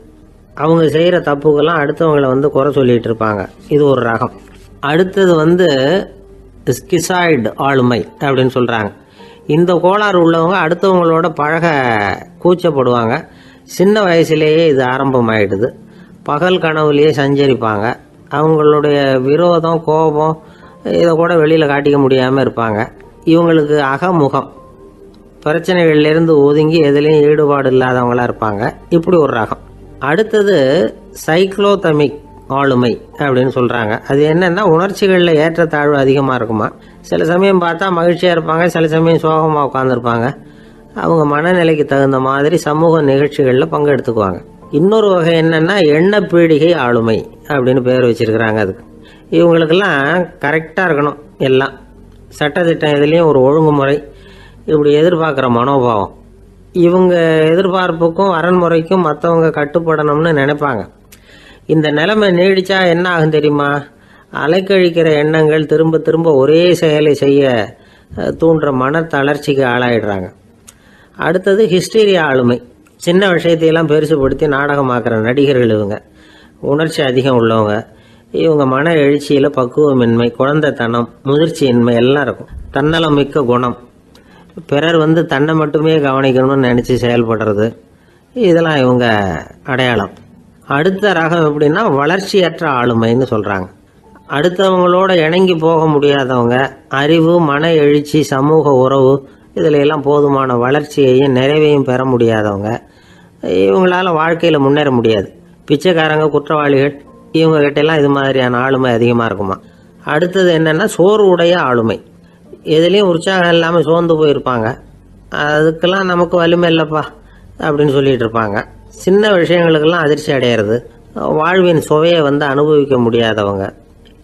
அவங்க செய்கிற தப்புக்கெல்லாம் அடுத்தவங்களை குறை சொல்லிகிட்டு இருப்பாங்க. இது ஒரு ரகம். அடுத்தது ஸ்கிசாய்டு ஆளுமை அப்படின்னு சொல்கிறாங்க. இந்த கோளாறு உள்ளவங்க அடுத்தவங்களோட பழக கூச்சப்படுவாங்க. சின்ன வயசுலேயே இது ஆரம்பமாயிடுது. பகல் கனவுலேயே சஞ்சரிப்பாங்க. அவங்களுடைய விரோதம், கோபம் இதை கூட வெளியில் காட்டிக்க முடியாமல் இருப்பாங்க. இவங்களுக்கு அகமுகம், பிரச்சனைகள்லேருந்து ஒதுங்கி எதுலேயும் ஈடுபாடு இல்லாதவங்களா இருப்பாங்க. இப்படி ஒரு ரகம். அடுத்தது சைக்ளோதமிக் ஆளுமை அப்படின்னு சொல்கிறாங்க. அது என்னென்னா உணர்ச்சிகளில் ஏற்றத்தாழ்வு அதிகமாக இருக்குமா. சில சமயம் பார்த்தா மகிழ்ச்சியாக இருப்பாங்க, சில சமயம் சோகமாக உட்காந்துருப்பாங்க. அவங்க மனநிலைக்கு தகுந்த மாதிரி சமூக நிகழ்ச்சிகளில் பங்கெடுத்துக்குவாங்க. இன்னொரு வகை என்னென்னா எண்ணப்பீடிகை ஆளுமை அப்படின்னு பேர் வச்சிருக்கிறாங்க. அதுக்கு இவங்களுக்கெல்லாம் கரெக்டாக இருக்கணும், எல்லாம் சட்டத்திட்டம், இதுலேயும் ஒரு ஒழுங்குமுறை, இப்படி எதிர்பார்க்குற மனோபாவம். இவங்க எதிர்பார்ப்புக்கும் அரண்முறைக்கும் மற்றவங்க கட்டுப்படணும்னு நினைப்பாங்க. இந்த நிலைமை நீடிச்சா என்ன ஆகும் தெரியுமா? அலைக்கழிக்கிற எண்ணங்கள் திரும்ப திரும்ப ஒரே செயலை செய்ய தூண்டுற மன தளர்ச்சிக்கு ஆளாயிடுறாங்க. அடுத்தது ஹிஸ்டீரியா ஆளுமை. சின்ன விஷயத்தையெல்லாம் பெருசுபடுத்தி நாடகமாக்குற நடிகர்கள் இவங்க. உணர்ச்சி அதிகம் உள்ளவங்க. இவங்க மன எழுச்சியில் பக்குவமின்மை, குழந்தைத்தனம், முதிர்ச்சியின்மை எல்லாம் இருக்கும். தன்னலம் மிக்க குணம். பிறர் தன்னை மட்டுமே கவனிக்கணும்னு நினச்சி செயல்படுறது, இதெல்லாம் இவங்க அடையாளம். அடுத்த ரகம் எப்படின்னா வளர்ச்சியற்ற ஆளுமைன்னு சொல்கிறாங்க. அடுத்தவங்களோட இணங்கி போக முடியாதவங்க, அறிவு, மன எழுச்சி, சமூக உறவு இதில் எல்லாம் போதுமான வளர்ச்சியையும் நிறைவையும் பெற முடியாதவங்க. இவங்களால வாழ்க்கையில் முன்னேற முடியாது. பிச்சைக்காரங்க, குற்றவாளிகள் இவங்ககிட்டெல்லாம் இது மாதிரியான ஆளுமை அதிகமாக இருக்குமா. அடுத்தது என்னென்னா சோர்வுடைய ஆளுமை. எதுலேயும் உற்சாகம் இல்லாமல் சோர்ந்து போயிருப்பாங்க. அதுக்கெல்லாம் நமக்கு வலிமை இல்லைப்பா அப்படின்னு சொல்லிட்டு இருப்பாங்க. சின்ன விஷயங்களுக்கெல்லாம் அதிர்ச்சி அடையிறது, வாழ்வின் சுவையை அனுபவிக்க முடியாதவங்க.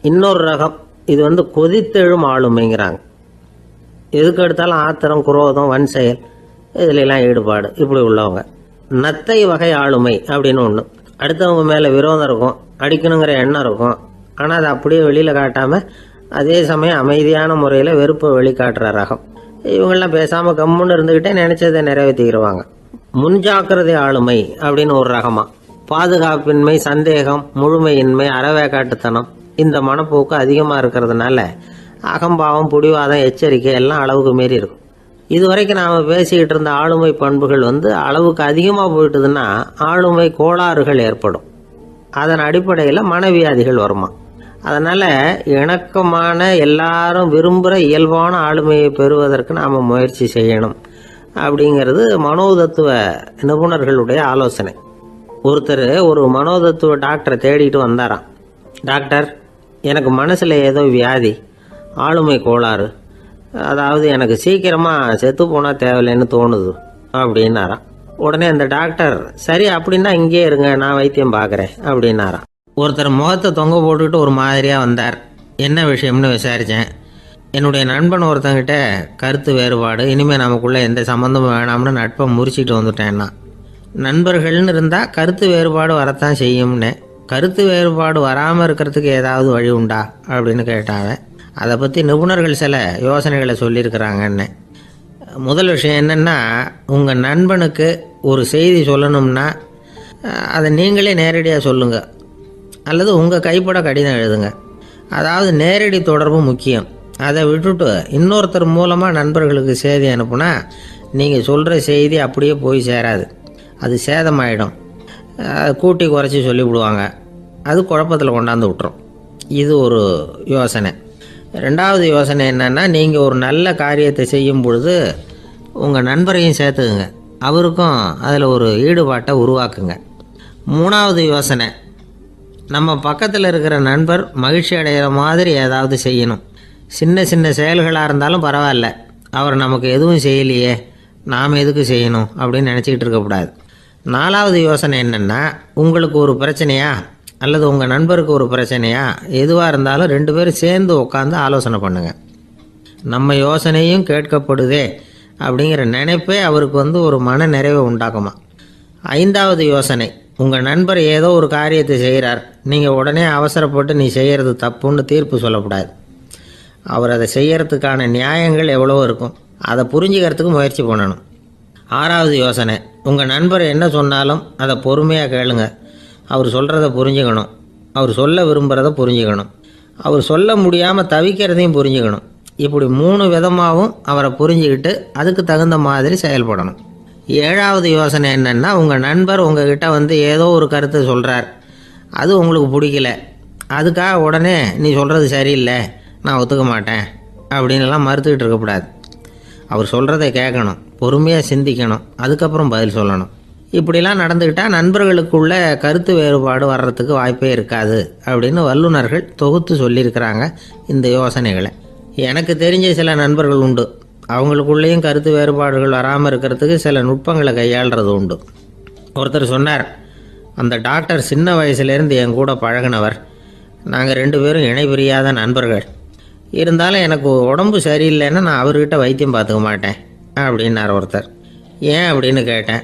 இன்னொரு ரகம் இது கொதித்தெழும் ஆளுமைங்கிறாங்க. எதுக்கு எடுத்தாலும் ஆத்திரம், குரோதம், வன் செயல் இதுலெல்லாம் ஈடுபாடு இப்படி உள்ளவங்க. நத்தை வகை ஆளுமை அப்படின்னு ஒன்று. அடுத்தவங்க மேலே விரோதம் இருக்கும், அடிக்கணுங்கிற எண்ணம் இருக்கும். ஆனால் அதை அப்படியே வெளியில் காட்டாமல் அதே சமயம் அமைதியான முறையில் வெறுப்பை வெளிக்காட்டுற ரகம். இவங்கெல்லாம் பேசாமல் கம்முன்னு இருந்துக்கிட்டே நினைச்சதை நிறைவேற்றிக்கிடுவாங்க. முன்ஜாக்கிரதை ஆளுமை அப்படின்னு ஒரு ரகமாக. பாதுகாப்பின்மை, சந்தேகம், முழுமையின்மை, அறவேக்காட்டுத்தனம் இந்த மனப்போக்கு அதிகமாக இருக்கிறதுனால அகம்பாவம், புடிவாதம், எச்சரிக்கை எல்லாம் அளவுக்கு மீறி இருக்கும். இதுவரைக்கும் நாம் பேசிக்கிட்டு இருந்த ஆளுமை பண்புகள் அளவுக்கு அதிகமாக போயிட்டுதுன்னா ஆளுமை கோளாறுகள் ஏற்படும். அதன் அடிப்படையில் மனவியாதிகள் வருமா. அதனால் இணக்கமான எல்லாரும் விரும்புகிற இயல்பான ஆளுமையை பெறுவதற்கு நாம் முயற்சி செய்யணும் அப்படிங்கிறது மனோதத்துவ நிபுணர்களுடைய ஆலோசனை. ஒருத்தர் ஒரு மனோதத்துவ டாக்டரை தேடிட்டு வந்தாராம். டாக்டர், எனக்கு மனசில் ஏதோ வியாதி, ஆளுமை கோளாறு, அதாவது எனக்கு சீக்கிரமாக செத்து போனால் தேவையில்லைன்னு தோணுது அப்படின்னாராம். உடனே அந்த டாக்டர், சரி அப்படின்னா இங்கே இருங்க, நான் வைத்தியம் பார்க்குறேன் அப்படின்னாராம். ஒருத்தர் முகத்தை தொங்க போட்டுக்கிட்டு ஒரு மாதிரியாக வந்தார். என்ன விஷயம்னு விசாரித்தேன். என்னுடைய நண்பன் ஒருத்தங்கிட்ட கருத்து வேறுபாடு, இனிமேல் நமக்குள்ளே எந்த சம்மந்தமும் வேணாம்னு நட்பை முறிச்சிட்டு வந்துட்டேன்னா. நண்பர்கள்னு இருந்தால் கருத்து வேறுபாடு வரத்தான் செய்யும்னு. கருத்து வேறுபாடு வராமல் இருக்கிறதுக்கு ஏதாவது வழி உண்டா அப்படின்னு கேட்டாங்க. அதை பற்றி நிபுணர்கள் சில யோசனைகளை சொல்லியிருக்கிறாங்கன்னு. முதல் விஷயம் என்னென்னா, உங்கள் நண்பனுக்கு ஒரு செய்தி சொல்லணும்னா அதை நீங்களே நேரடியாக சொல்லுங்கள், அல்லது உங்கள் கைப்பட கடிதம் எழுதுங்க. அதாவது நேரடி தொடர்பு முக்கியம். அதை விட்டுட்டு இன்னொருத்தர் மூலமாக நண்பர்களுக்கு செய்தி அனுப்புனா நீங்கள் சொல்கிற செய்தி அப்படியே போய் சேராது, அது சேதமாயிடும். கூட்டி குறைச்சி சொல்லிவிடுவாங்க, அது குழப்பத்தில் கொண்டாந்து விட்டுரும். இது ஒரு யோசனை. ரெண்டாவது யோசனை என்னென்னா, நீங்கள் ஒரு நல்ல காரியத்தை செய்யும் பொழுது உங்கள் நண்பரையும் சேர்த்துக்குங்க, அவருக்கும் அதில் ஒரு ஈடுபாட்டை உருவாக்குங்க. மூணாவது யோசனை, நம்ம பக்கத்தில் இருக்கிற நண்பர் மகிழ்ச்சி அடைகிற மாதிரி ஏதாவது செய்யணும். சின்ன சின்ன செயல்களாக இருந்தாலும் பரவாயில்ல, அவர் நமக்கு எதுவும் செய்யலையே, நாம் எதுக்கு செய்யணும் அப்படின்னு நினச்சிக்கிட்டு இருக்கக்கூடாது. நாலாவது யோசனை என்னென்னா, உங்களுக்கு ஒரு பிரச்சனையா அல்லது உங்கள் நண்பருக்கு ஒரு பிரச்சனையா, எதுவாக இருந்தாலும் 2 பேரும் சேர்ந்து உட்காந்து ஆலோசனை பண்ணுங்கள். நம்ம யோசனையும் கேட்கப்படுதே அப்படிங்கிற நினைப்பே அவருக்கு ஒரு மன நிறைவை உண்டாக்குமா. 5வது யோசனை, உங்கள் நண்பர் ஏதோ ஒரு காரியத்தை செய்கிறார், நீங்கள் உடனே அவசரப்பட்டு நீ செய்கிறது தப்புன்னு தீர்ப்பு சொல்லக்கூடாது. அவர் அதை செய்யறதுக்கான நியாயங்கள் எவ்வளோ இருக்கும், அதை புரிஞ்சுக்கிறதுக்கு முயற்சி பண்ணணும். 6வது யோசனை, உங்கள் நண்பர் என்ன சொன்னாலும் அதை பொறுமையாக கேளுங்க. அவர் சொல்கிறத புரிஞ்சுக்கணும், அவர் சொல்ல விரும்புகிறத புரிஞ்சுக்கணும், அவர் சொல்ல முடியாமல் தவிக்கிறதையும் புரிஞ்சுக்கணும். இப்படி 3 விதமாகவும் அவரை புரிஞ்சுக்கிட்டு அதுக்கு தகுந்த மாதிரி செயல்படணும். 7வது யோசனை என்னென்னா, உங்கள் நண்பர் உங்ககிட்ட ஏதோ ஒரு கருத்தை சொல்கிறார், அது உங்களுக்கு பிடிக்கல, அதுக்காக உடனே நீ சொல்கிறது சரியில்லை, நான் ஒத்துக்க மாட்டேன் அப்படின்லாம் மறுத்துக்கிட்டு இருக்கக்கூடாது. அவர் சொல்கிறத கேட்கணும், பொறுமையாக சிந்திக்கணும், அதுக்கப்புறம் பதில் சொல்லணும். இப்படிலாம் நடந்துக்கிட்டால் நண்பர்களுக்குள்ள கருத்து வேறுபாடு வர்றதுக்கு வாய்ப்பே இருக்காது அப்படின்னு வல்லுநர்கள் தொகுத்து சொல்லியிருக்கிறாங்க இந்த யோசனைகளை. எனக்கு தெரிஞ்ச சில நண்பர்கள் உண்டு, அவங்களுக்குள்ளேயும் கருத்து வேறுபாடுகள் வராமல் இருக்கிறதுக்கு சில நுட்பங்களை கையாளுறது உண்டு. ஒருத்தர் சொன்னார், அந்த டாக்டர் சின்ன வயசுலேருந்து என் கூட பழகினவர், நாங்கள் 2 பேரும் இணை பிரியாத நண்பர்கள், இருந்தாலும் எனக்கு உடம்பு சரியில்லைன்னா நான் அவர்கிட்ட வைத்தியம் பார்த்துக்க மாட்டேன் அப்படின்னார் ஒருத்தர். ஏன் அப்படின்னு கேட்டேன்.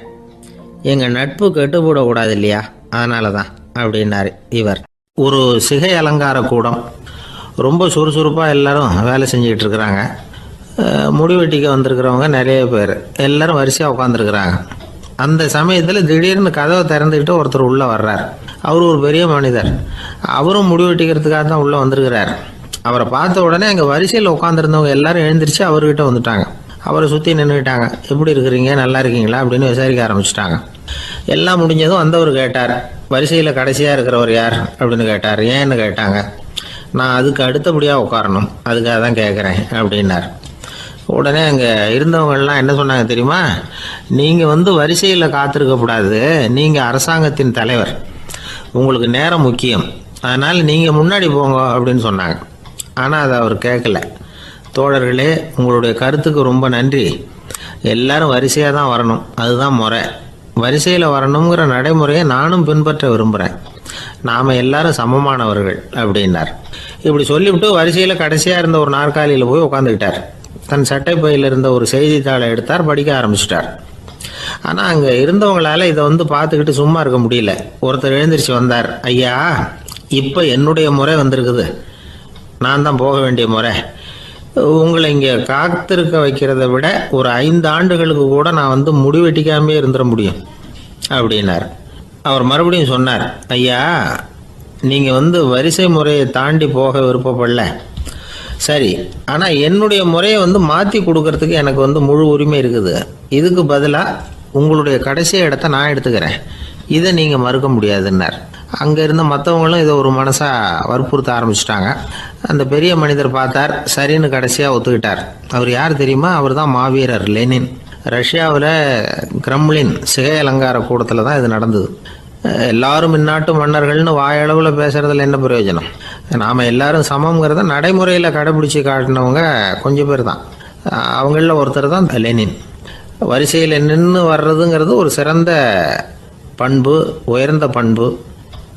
எங்கள் நட்பு கெட்டுப்படக்கூடாது இல்லையா, அதனால தான் அப்படின்னார் இவர். ஒரு சிகை அலங்கார கூடம். ரொம்ப சுறுசுறுப்பாக எல்லாரும் வேலை செஞ்சுக்கிட்டு இருக்கிறாங்க. முடி வெட்டிக்க வந்திருக்கிறவங்க நிறைய பேர் எல்லாரும் வரிசையாக உட்காந்துருக்குறாங்க. அந்த சமயத்தில் திடீர்னு கதவை திறந்துக்கிட்டு ஒருத்தர் உள்ளே வர்றார். அவர் ஒரு பெரிய மனிதர். அவரும் முடி வெட்டிக்கிறதுக்காக தான் உள்ளே வந்திருக்கிறார். அவரை பார்த்த உடனே அங்கே வரிசையில் உட்காந்துருந்தவங்க எல்லாரும் எழுந்திரிச்சு அவர்கிட்ட வந்துட்டாங்க. அவரை சுற்றி நின்றுக்கிட்டாங்க. எப்படி இருக்கிறீங்க, நல்லா இருக்கீங்களா அப்படின்னு விசாரிக்க ஆரம்பிச்சிட்டாங்க. எல்லாம் முடிஞ்சதும் வந்தவர் கேட்டார், வரிசையில் கடைசியாக இருக்கிறவர் யார் அப்படின்னு கேட்டார். ஏன்னு கேட்டாங்க. நான் அதுக்கு அடுத்தபடியாக உட்காரணும், அதுக்காக தான் கேட்குறேன் அப்படின்னார். உடனே அங்கே இருந்தவங்கெல்லாம் என்ன சொன்னாங்க தெரியுமா? நீங்கள் வரிசையில் காத்திருக்கக்கூடாது, நீங்கள் அரசாங்கத்தின் தலைவர், உங்களுக்கு நேரம் முக்கியம், அதனால் நீங்கள் முன்னாடி போங்க அப்படின்னு சொன்னாங்க. ஆனால் அதை அவர் கேட்கல. தோழர்களே, உங்களுடைய கருத்துக்கு ரொம்ப நன்றி. எல்லாரும் வரிசையாக தான் வரணும், அதுதான் முறை. வரிசையில் வரணுங்கிற நடைமுறையை நானும் பின்பற்ற விரும்புகிறேன். நாம் எல்லாரும் சமமானவர்கள் அப்படின்னார். இப்படி சொல்லிவிட்டு வரிசையில் கடைசியாக இருந்த ஒரு நாற்காலியில் போய் உட்காந்துக்கிட்டார். தன் சட்டை பையில் இருந்த ஒரு செய்தித்தாளை எடுத்தார், படிக்க ஆரம்பிச்சிட்டார். ஆனால் அங்கே இருந்தவங்களால இதை பார்த்துக்கிட்டு சும்மா இருக்க முடியல. ஒருத்தர் எழுந்திரிச்சு வந்தார். ஐயா, இப்போ என்னுடைய முறை வந்திருக்குது, நான் தான் போக வேண்டிய முறை. உங்களை இங்கே காத்திருக்க வைக்கிறத விட ஒரு 5 ஆண்டுகளுக்கு கூட நான் முடி வெட்டிக்காமே இருந்துட முடியும் அப்படின்னார். அவர் மறுபடியும் சொன்னார், ஐயா, நீங்கள் வரிசை முறையை தாண்டி போக விருப்பப்படல, சரி, ஆனால் என்னுடைய முறையை மாற்றி கொடுக்கறதுக்கு எனக்கு முழு உரிமை இருக்குது. இதுக்கு பதிலாக உங்களுடைய கடைசி இடத்த நான் எடுத்துக்கிறேன், இதை நீங்கள் மறுக்க முடியாதுன்னார். அங்கே இருந்த மற்றவங்களும் இதை ஒரு மனசாக வற்புறுத்த ஆரம்பிச்சிட்டாங்க. அந்த பெரிய மனிதர் பார்த்தார், சரின்னு கடைசியாக ஒத்துக்கிட்டார். அவர் யார் தெரியுமா? அவர் தான் மாவீரர் லெனின். ரஷ்யாவில் கிரெம்ளின் சிகை அலங்கார கூடத்தில் தான் இது நடந்தது. எல்லாரும் இந்நாட்டு மன்னர்கள்னு வாயளவில் பேசுகிறதுல என்ன பிரயோஜனம்? நாம் எல்லாரும் சமங்கிறத நடைமுறையில் கடைபிடிச்சி காட்டினவங்க கொஞ்சம் பேர் தான். அவங்களில் ஒருத்தர் தான் லெனின். வரிசையில் நின்று வர்றதுங்கிறது ஒரு சிறந்த பண்பு, உயர்ந்த பண்பு.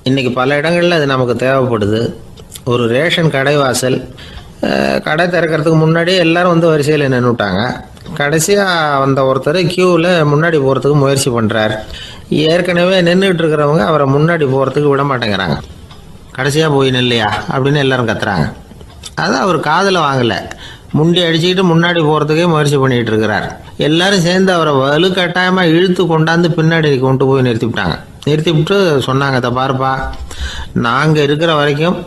இன்றைக்கி பல இடங்களில் அது நமக்கு தேவைப்படுது. ஒரு ரேஷன் கடை வாசல், கடை திறக்கிறதுக்கு முன்னாடியே எல்லோரும் வரிசையில் நின்றுட்டாங்க. கடைசியாக வந்த ஒருத்தர் க்யூவில் முன்னாடி போகிறதுக்கு முயற்சி பண்ணுறார். ஏற்கனவே நின்றுட்டு இருக்கிறவங்க அவரை முன்னாடி போகிறதுக்கு விட மாட்டேங்கிறாங்க. கடைசியாக போய் நில்லையா அப்படின்னு எல்லாரும் கத்துறாங்க. அது அவர் காதில் வாங்கலை. முண்டி அடிச்சுக்கிட்டு முன்னாடி போகிறதுக்கே முயற்சி பண்ணிகிட்டு இருக்கிறார். எல்லாரும் சேர்ந்து அவரை வலுக்கட்டாயமாக இழுத்து கொண்டாந்து பின்னாடி கொண்டு போய் நிறுத்திவிட்டாங்க. நிறுத்திவிட்டு சொன்னாங்க, இதை பாருப்பா, நாங்கள் இருக்கிற வரைக்கும்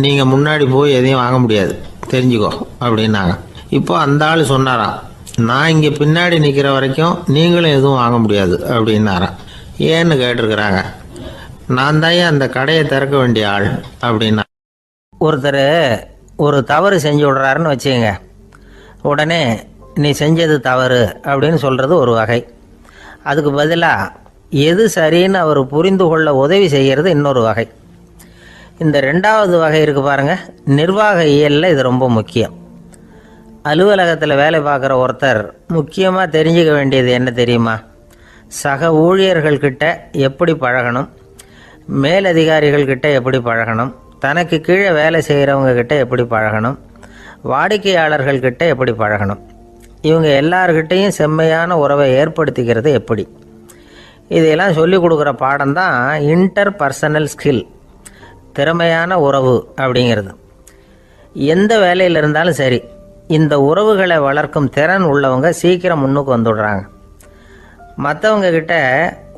நீங்கள் முன்னாடி போய் எதையும் வாங்க முடியாது, தெரிஞ்சுக்கோ அப்படின்னாங்க. இப்போ அந்த ஆள் சொன்னாராம், நான் இங்கே பின்னாடி நிற்கிற வரைக்கும் நீங்களும் எதுவும் வாங்க முடியாது அப்படின்னாராம். ஏன்னு கேட்டிருக்கிறாங்க. நான் தான் அந்த கடையை திறக்க வேண்டிய ஆள் அப்படின்னா. ஒருத்தர் ஒரு தவறு செஞ்சு விடுறாருன்னு வச்சுக்கோங்க. உடனே நீ செஞ்சது தவறு அப்படின்னு சொல்கிறது ஒரு வகை. அதுக்கு பதிலாக எது சரின்னு அவர் புரிந்து கொள்ள உதவி செய்கிறது இன்னொரு வகை. இந்த 2வது வகை இருக்குது பாருங்கள், நிர்வாக இயலில் இது ரொம்ப முக்கியம். அலுவலகத்தில் வேலை பார்க்குற ஒருத்தர் முக்கியமாக தெரிஞ்சுக்க வேண்டியது என்ன தெரியுமா? சக ஊழியர்கள்கிட்ட எப்படி பழகணும், மேலதிகாரிகள்கிட்ட எப்படி பழகணும், தனக்கு கீழே வேலை செய்கிறவங்கக்கிட்ட எப்படி பழகணும், வாடிக்கையாளர்கள்கிட்ட எப்படி பழகணும், இவங்க எல்லார்கிட்டையும் செம்மையான உறவை ஏற்படுத்திக்கிறது எப்படி. இதையெல்லாம் சொல்லிக் கொடுக்குற பாடம் தான் இன்டர் பர்சனல் ஸ்கில், திறமையான உறவு அப்படிங்கிறது. எந்த வேலையில் இருந்தாலும் சரி, இந்த உறவுகளை வளர்க்கும் திறன் உள்ளவங்க சீக்கிரம் முன்னுக்கு வந்துடுறாங்க. மற்றவங்க கிட்ட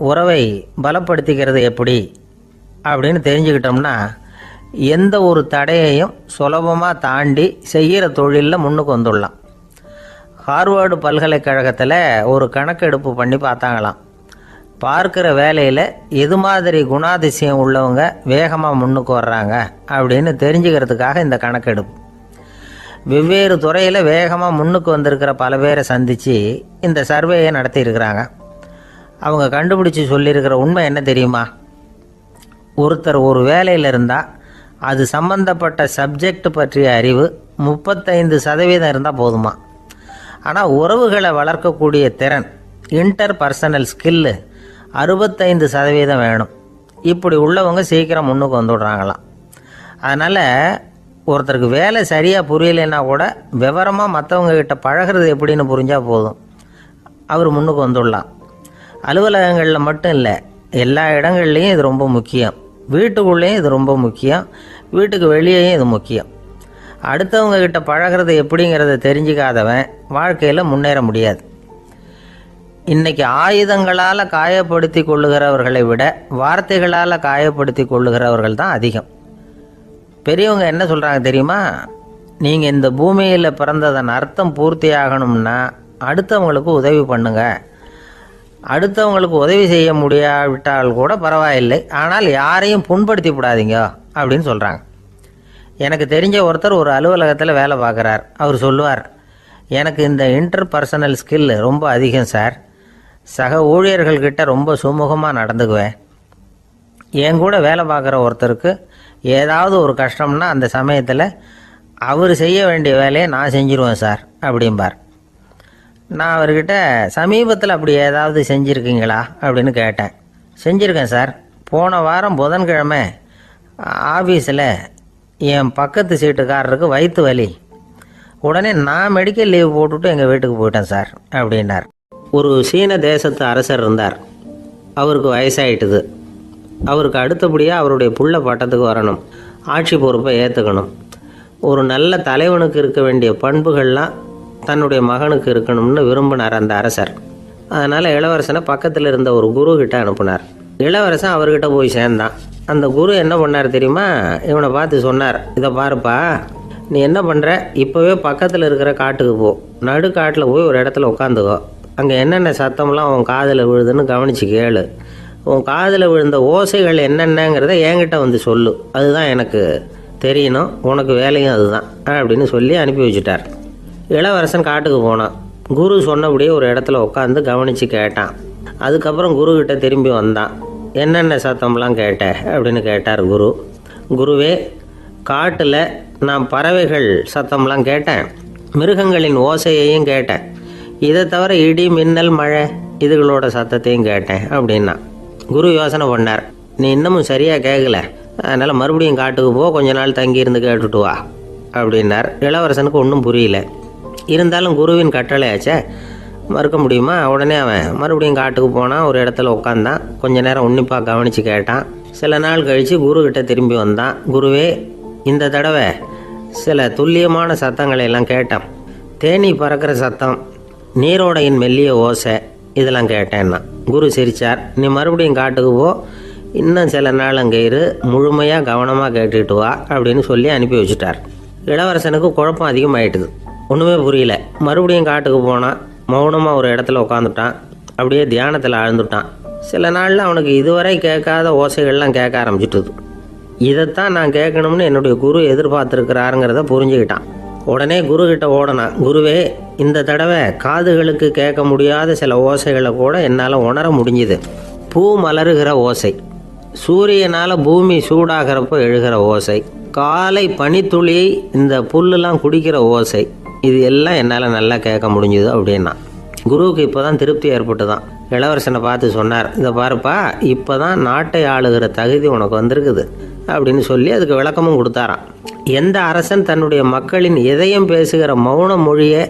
உறவை பலப்படுத்திக்கிறது எப்படி அப்படின்னு தெரிஞ்சுக்கிட்டோம்னா எந்த ஒரு தடையையும் சுலபமாக தாண்டி செய்கிற தொழிலில் முன்னுக்கு வந்துடலாம். ஹார்வர்டு பல்கலைக்கழகத்தில் ஒரு கணக்கெடுப்பு பண்ணி பார்த்தாங்களாம். பார்க்குற வேலையில் எது மாதிரி குணாதிசயம் உள்ளவங்க வேகமாக முன்னுக்கு வர்றாங்க அப்படின்னு தெரிஞ்சுக்கிறதுக்காக இந்த கணக்கெடுப்பு. வெவ்வேறு துறையில் வேகமாக முன்னுக்கு வந்திருக்கிற பல பேரை சந்தித்து இந்த சர்வேயை நடத்தியிருக்கிறாங்க. அவங்க கண்டுபிடிச்சி சொல்லியிருக்கிற உண்மை என்ன தெரியுமா? ஒருத்தர் ஒரு வேலையில் இருந்தால் அது சம்பந்தப்பட்ட சப்ஜெக்ட் பற்றிய அறிவு 35% இருந்தால் போதுமா. ஆனால் உறவுகளை வளர்க்கக்கூடிய திறன், இன்டர் பர்சனல் ஸ்கில்லு 65% வேணும். இப்படி உள்ளவங்க சீக்கிரம் முன்னுக்கு வந்துடுறாங்களாம். அதனால் ஒருத்தருக்கு வேலை சரியாக புரியலைன்னா கூட விவரமாக மற்றவங்கக்கிட்ட பழகிறது எப்படின்னு புரிஞ்சால் போதும், அவர் முன்னுக்கு வந்துடலாம். அலுவலகங்களில் மட்டும் இல்லை, எல்லா இடங்கள்லையும் இது ரொம்ப முக்கியம். வீட்டுக்குள்ளேயும் இது ரொம்ப முக்கியம், வீட்டுக்கு வெளியேயும் இது முக்கியம். அடுத்தவங்க கிட்ட பழகிறது எப்படிங்கிறத தெரிஞ்சிக்காதவன் வாழ்க்கையில் முன்னேற முடியாது. இன்றைக்கி ஆயுதங்களால் காயப்படுத்தி கொள்ளுகிறவர்களை விட வார்த்தைகளால் காயப்படுத்தி கொள்ளுகிறவர்கள் தான் அதிகம். பெரியவங்க என்ன சொல்கிறாங்க தெரியுமா? நீங்கள் இந்த பூமியில் பிறந்ததன் அர்த்தம் பூர்த்தி ஆகணும்னா அடுத்தவங்களுக்கு உதவி பண்ணுங்க. அடுத்தவங்களுக்கு உதவி செய்ய முடியாவிட்டால் கூட பரவாயில்லை, ஆனால் யாரையும் புண்படுத்தி விடாதீங்க அப்படின்னு சொல்கிறாங்க. எனக்கு தெரிஞ்ச ஒருத்தர் ஒரு அலுவலகத்தில் வேலை பார்க்குறார். அவர் சொல்லுவார், எனக்கு இந்த இன்டர்பர்சனல் ஸ்கில் ரொம்ப அதிகம் சார். சக ஊழியர்கள்கிட்ட ரொம்ப சுமூகமாக நடந்துக்குவேன். என் கூட வேலை பார்க்குற ஒருத்தருக்கு ஏதாவது ஒரு கஷ்டம்னா அந்த சமயத்தில் அவர் செய்ய வேண்டிய வேலையை நான் செஞ்சிருவேன் சார் அப்படிம்பார். நான் அவர்கிட்ட சமீபத்தில் அப்படி ஏதாவது செஞ்சுருக்கீங்களா அப்படின்னு கேட்டேன். செஞ்சுருக்கேன் சார். போன வாரம் புதன்கிழமை ஆஃபீஸில் என் பக்கத்து சீட்டுக்காரருக்கு வயிற்று வலி. உடனே நான் மெடிக்கல் லீவ் போட்டுவிட்டு எங்கள் வீட்டுக்கு போயிட்டேன் சார் அப்படின்னார். ஒரு சீன தேசத்து அரசர் இருந்தார். அவருக்கு வயசாயிட்டுது. அவருக்கு அடுத்தபடியாக அவருடைய புள்ள பட்டத்துக்கு வரணும், ஆட்சி பொறுப்பை ஏற்றுக்கணும். ஒரு நல்ல தலைவனுக்கு இருக்க வேண்டிய பண்புகள்லாம் தன்னுடைய மகனுக்கு இருக்கணும்னு விரும்பினார் அந்த அரசர். அதனால் இளவரசனை பக்கத்தில் இருந்த ஒரு குரு கிட்ட அனுப்புனார். இளவரசன் அவர்கிட்ட போய் சேர்ந்தான். அந்த குரு என்ன பண்ணார் தெரியுமா? இவனை பார்த்து சொன்னார், இதை பாருப்பா, நீ என்ன பண்ணுற, இப்போவே பக்கத்தில் இருக்கிற காட்டுக்கு போ, நடு காட்டில் போய் ஒரு இடத்துல உட்காந்துக்கோ. அங்கே என்னென்ன சத்தம்லாம் உன் காதில் விழுதுன்னு கவனித்து கேளு. உன் காதில் விழுந்த ஓசைகள் என்னென்னங்கிறத என்கிட்ட வந்து சொல்லு, அதுதான் எனக்கு தெரியணும், உனக்கு வேலையும் அதுதான் அப்படின்னு சொல்லி அனுப்பி வச்சுட்டார். இளவரசன் காட்டுக்கு போனான். குரு சொன்னபடியே ஒரு இடத்துல உட்காந்து கவனித்து கேட்டான். அதுக்கப்புறம் குருக்கிட்ட திரும்பி வந்தான். என்னென்ன சத்தம்லாம் கேட்ட அப்படின்னு கேட்டார் குரு. குருவே, காட்டில் நான் பறவைகள் சத்தம்லாம் கேட்டேன், மிருகங்களின் ஓசையையும் கேட்டேன், இதை தவிர இடி மின்னல் மழை இதுகளோட சத்தத்தையும் கேட்டேன் அப்படின்னா. குரு யோசனை பண்ணார், நீ இன்னமும் சரியாக கேட்கல, அதனால் மறுபடியும் காட்டுக்கு போ, கொஞ்ச நாள் தங்கியிருந்து கேட்டுட்டு வா அப்படின்னார். இளவரசனுக்கு ஒன்றும் புரியல. இருந்தாலும் குருவின் கட்டளையாச்சே, மறுக்க முடியுமா? உடனே அவன் மறுபடியும் காட்டுக்கு போனான். ஒரு இடத்துல உட்காந்தான். கொஞ்ச நேரம் உன்னிப்பாக கவனித்து கேட்டான். சில நாள் கழித்து குருக்கிட்ட திரும்பி வந்தான். குருவே, இந்த தடவை சில துல்லியமான சத்தங்களை எல்லாம் கேட்டான். தேனி பறக்கிற சத்தம், நீரோடையின் மெல்லிய ஓசை, இதெல்லாம் கேட்டேன்னா. குரு சிரித்தார். நீ மறுபடியும் காட்டுக்கு போ, இன்னும் சில நாள் அங்கே இரு, முழுமையாக கவனமாக கேட்டுட்டு வா அப்படின்னு சொல்லி அனுப்பி வச்சுட்டார். இளவரசனுக்கு குழப்பம் அதிகமாயிட்டுது. ஒன்றுமே புரியல. மறுபடியும் காட்டுக்கு போனான். மௌனமாக ஒரு இடத்துல உட்காந்துட்டான். அப்படியே தியானத்தில் ஆழ்ந்துட்டான். சில நாளில் அவனுக்கு இதுவரை கேட்காத ஓசைகள்லாம் கேட்க ஆரம்பிச்சிட்டுது. இதைத்தான் நான் கேட்கணும்னு என்னுடைய குரு எதிர்பார்த்துருக்கிறாருங்கிறத புரிஞ்சுக்கிட்டான். உடனே குருக்கிட்ட ஓடனான். குருவே, இந்த தடவை காதுகளுக்கு கேட்க முடியாத சில ஓசைகளை கூட என்னால் உணர முடிஞ்சுது. பூ மலருகிற ஓசை, சூரியனால் பூமி சூடாகிறப்போ எழுகிற ஓசை, காலை பனித்துளியை இந்த புல்லுலாம் குடிக்கிற ஓசை, இது எல்லாம் என்னால் நல்லா கேட்க முடிஞ்சுது அப்படின்னா. குருவுக்கு இப்போ தான் திருப்தி ஏற்பட்டு தான். இளவரசனை பார்த்து சொன்னார், இதை பாருப்பா, இப்போ தான் நாட்டை ஆளுகிற தகுதி உனக்கு வந்திருக்குது அப்படின்னு சொல்லி அதுக்கு விளக்கமும் கொடுத்தாராம். எந்த அரசன் தன்னுடைய மக்களின் இதயம் பேசுகிற மௌன மொழியை,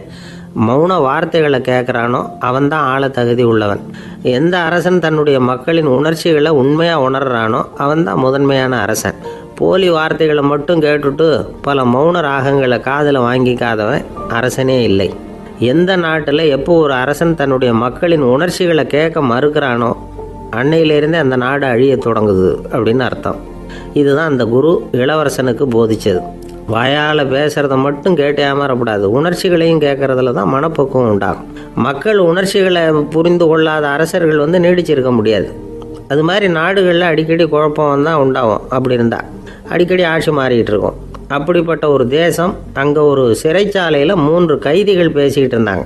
மௌன வார்த்தைகளை கேட்குறானோ அவன்தான் ஆள தகுதி உள்ளவன். எந்த அரசன் தன்னுடைய மக்களின் உணர்ச்சிகளை உண்மையாக உணர்றானோ அவன்தான் முதன்மையான அரசன். போலி வார்த்தைகளை மட்டும் கேட்டுட்டு பல மௌன ராகங்களை காதில் வாங்கிக்காதவன் அரசனே இல்லை. எந்த நாட்டில் எப்போ ஒரு அரசன் தன்னுடைய மக்களின் உணர்ச்சிகளை கேட்க மறுக்கிறானோ அன்னையிலேருந்தே அந்த நாடு அழிய தொடங்குது அப்படின்னு அர்த்தம். இதுதான் அந்த குரு இளவரசனுக்கு போதிச்சது. வாயால் பேசுகிறத மட்டும் கேட்டு ஏமாறக்கூடாது, உணர்ச்சிகளையும் கேட்கறதுல தான் மனப்பக்குவம் உண்டாகும். மக்கள் உணர்ச்சிகளை புரிந்து கொள்ளாத அரசர்கள் நீடிச்சிருக்க முடியாது. அது மாதிரி நாடுகளில் அடிக்கடி குழப்பம் தான் உண்டாகும். அப்படி இருந்தால் அடிக்கடி ஆட்சி மாறிக்கிட்டு இருக்கும். அப்படிப்பட்ட ஒரு தேசம், அங்கே ஒரு சிறைச்சாலையில் 3 கைதிகள் பேசிக்கிட்டு இருந்தாங்க.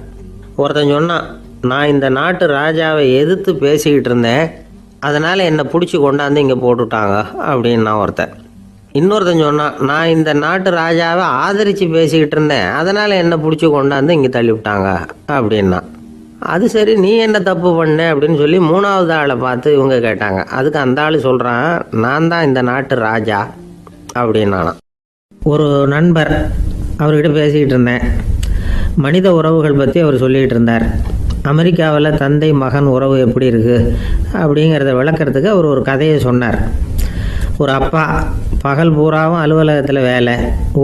ஒருத்தன் சொன்னான், நான் இந்த நாட்டு ராஜாவை எதிர்த்து பேசிக்கிட்டு இருந்தேன், அதனால் என்னை பிடிச்சி கொண்டாந்து இங்கே போட்டுட்டாங்க அப்படின்னா ஒருத்தன். இன்னொருத்தன் சொன்னான், நான் இந்த நாட்டு ராஜாவை ஆதரித்து பேசிக்கிட்டு இருந்தேன், அதனால் என்னை பிடிச்சி கொண்டாந்து இங்கே தள்ளிவிட்டாங்க அப்படின்னா. அது சரி, நீ என்ன தப்பு பண்ண அப்படின்னு சொல்லி 3வது ஆளை பார்த்து இவங்க கேட்டாங்க. அதுக்கு அந்த ஆள் சொல்கிறான், நான் தான் இந்த நாட்டு ராஜா அப்படின்னானா. ஒரு நண்பர், அவர்கிட்ட பேசிக்கிட்டு இருந்தேன். மனித உறவுகள் பற்றி அவர் சொல்லிகிட்டு இருந்தார். அமெரிக்காவில் தந்தை மகன் உறவு எப்படி இருக்குது அப்படிங்கிறத விளக்கிறதுக்கு அவர் ஒரு கதையை சொன்னார். ஒரு அப்பா பகல் பூராவும் அலுவலகத்தில் வேலை,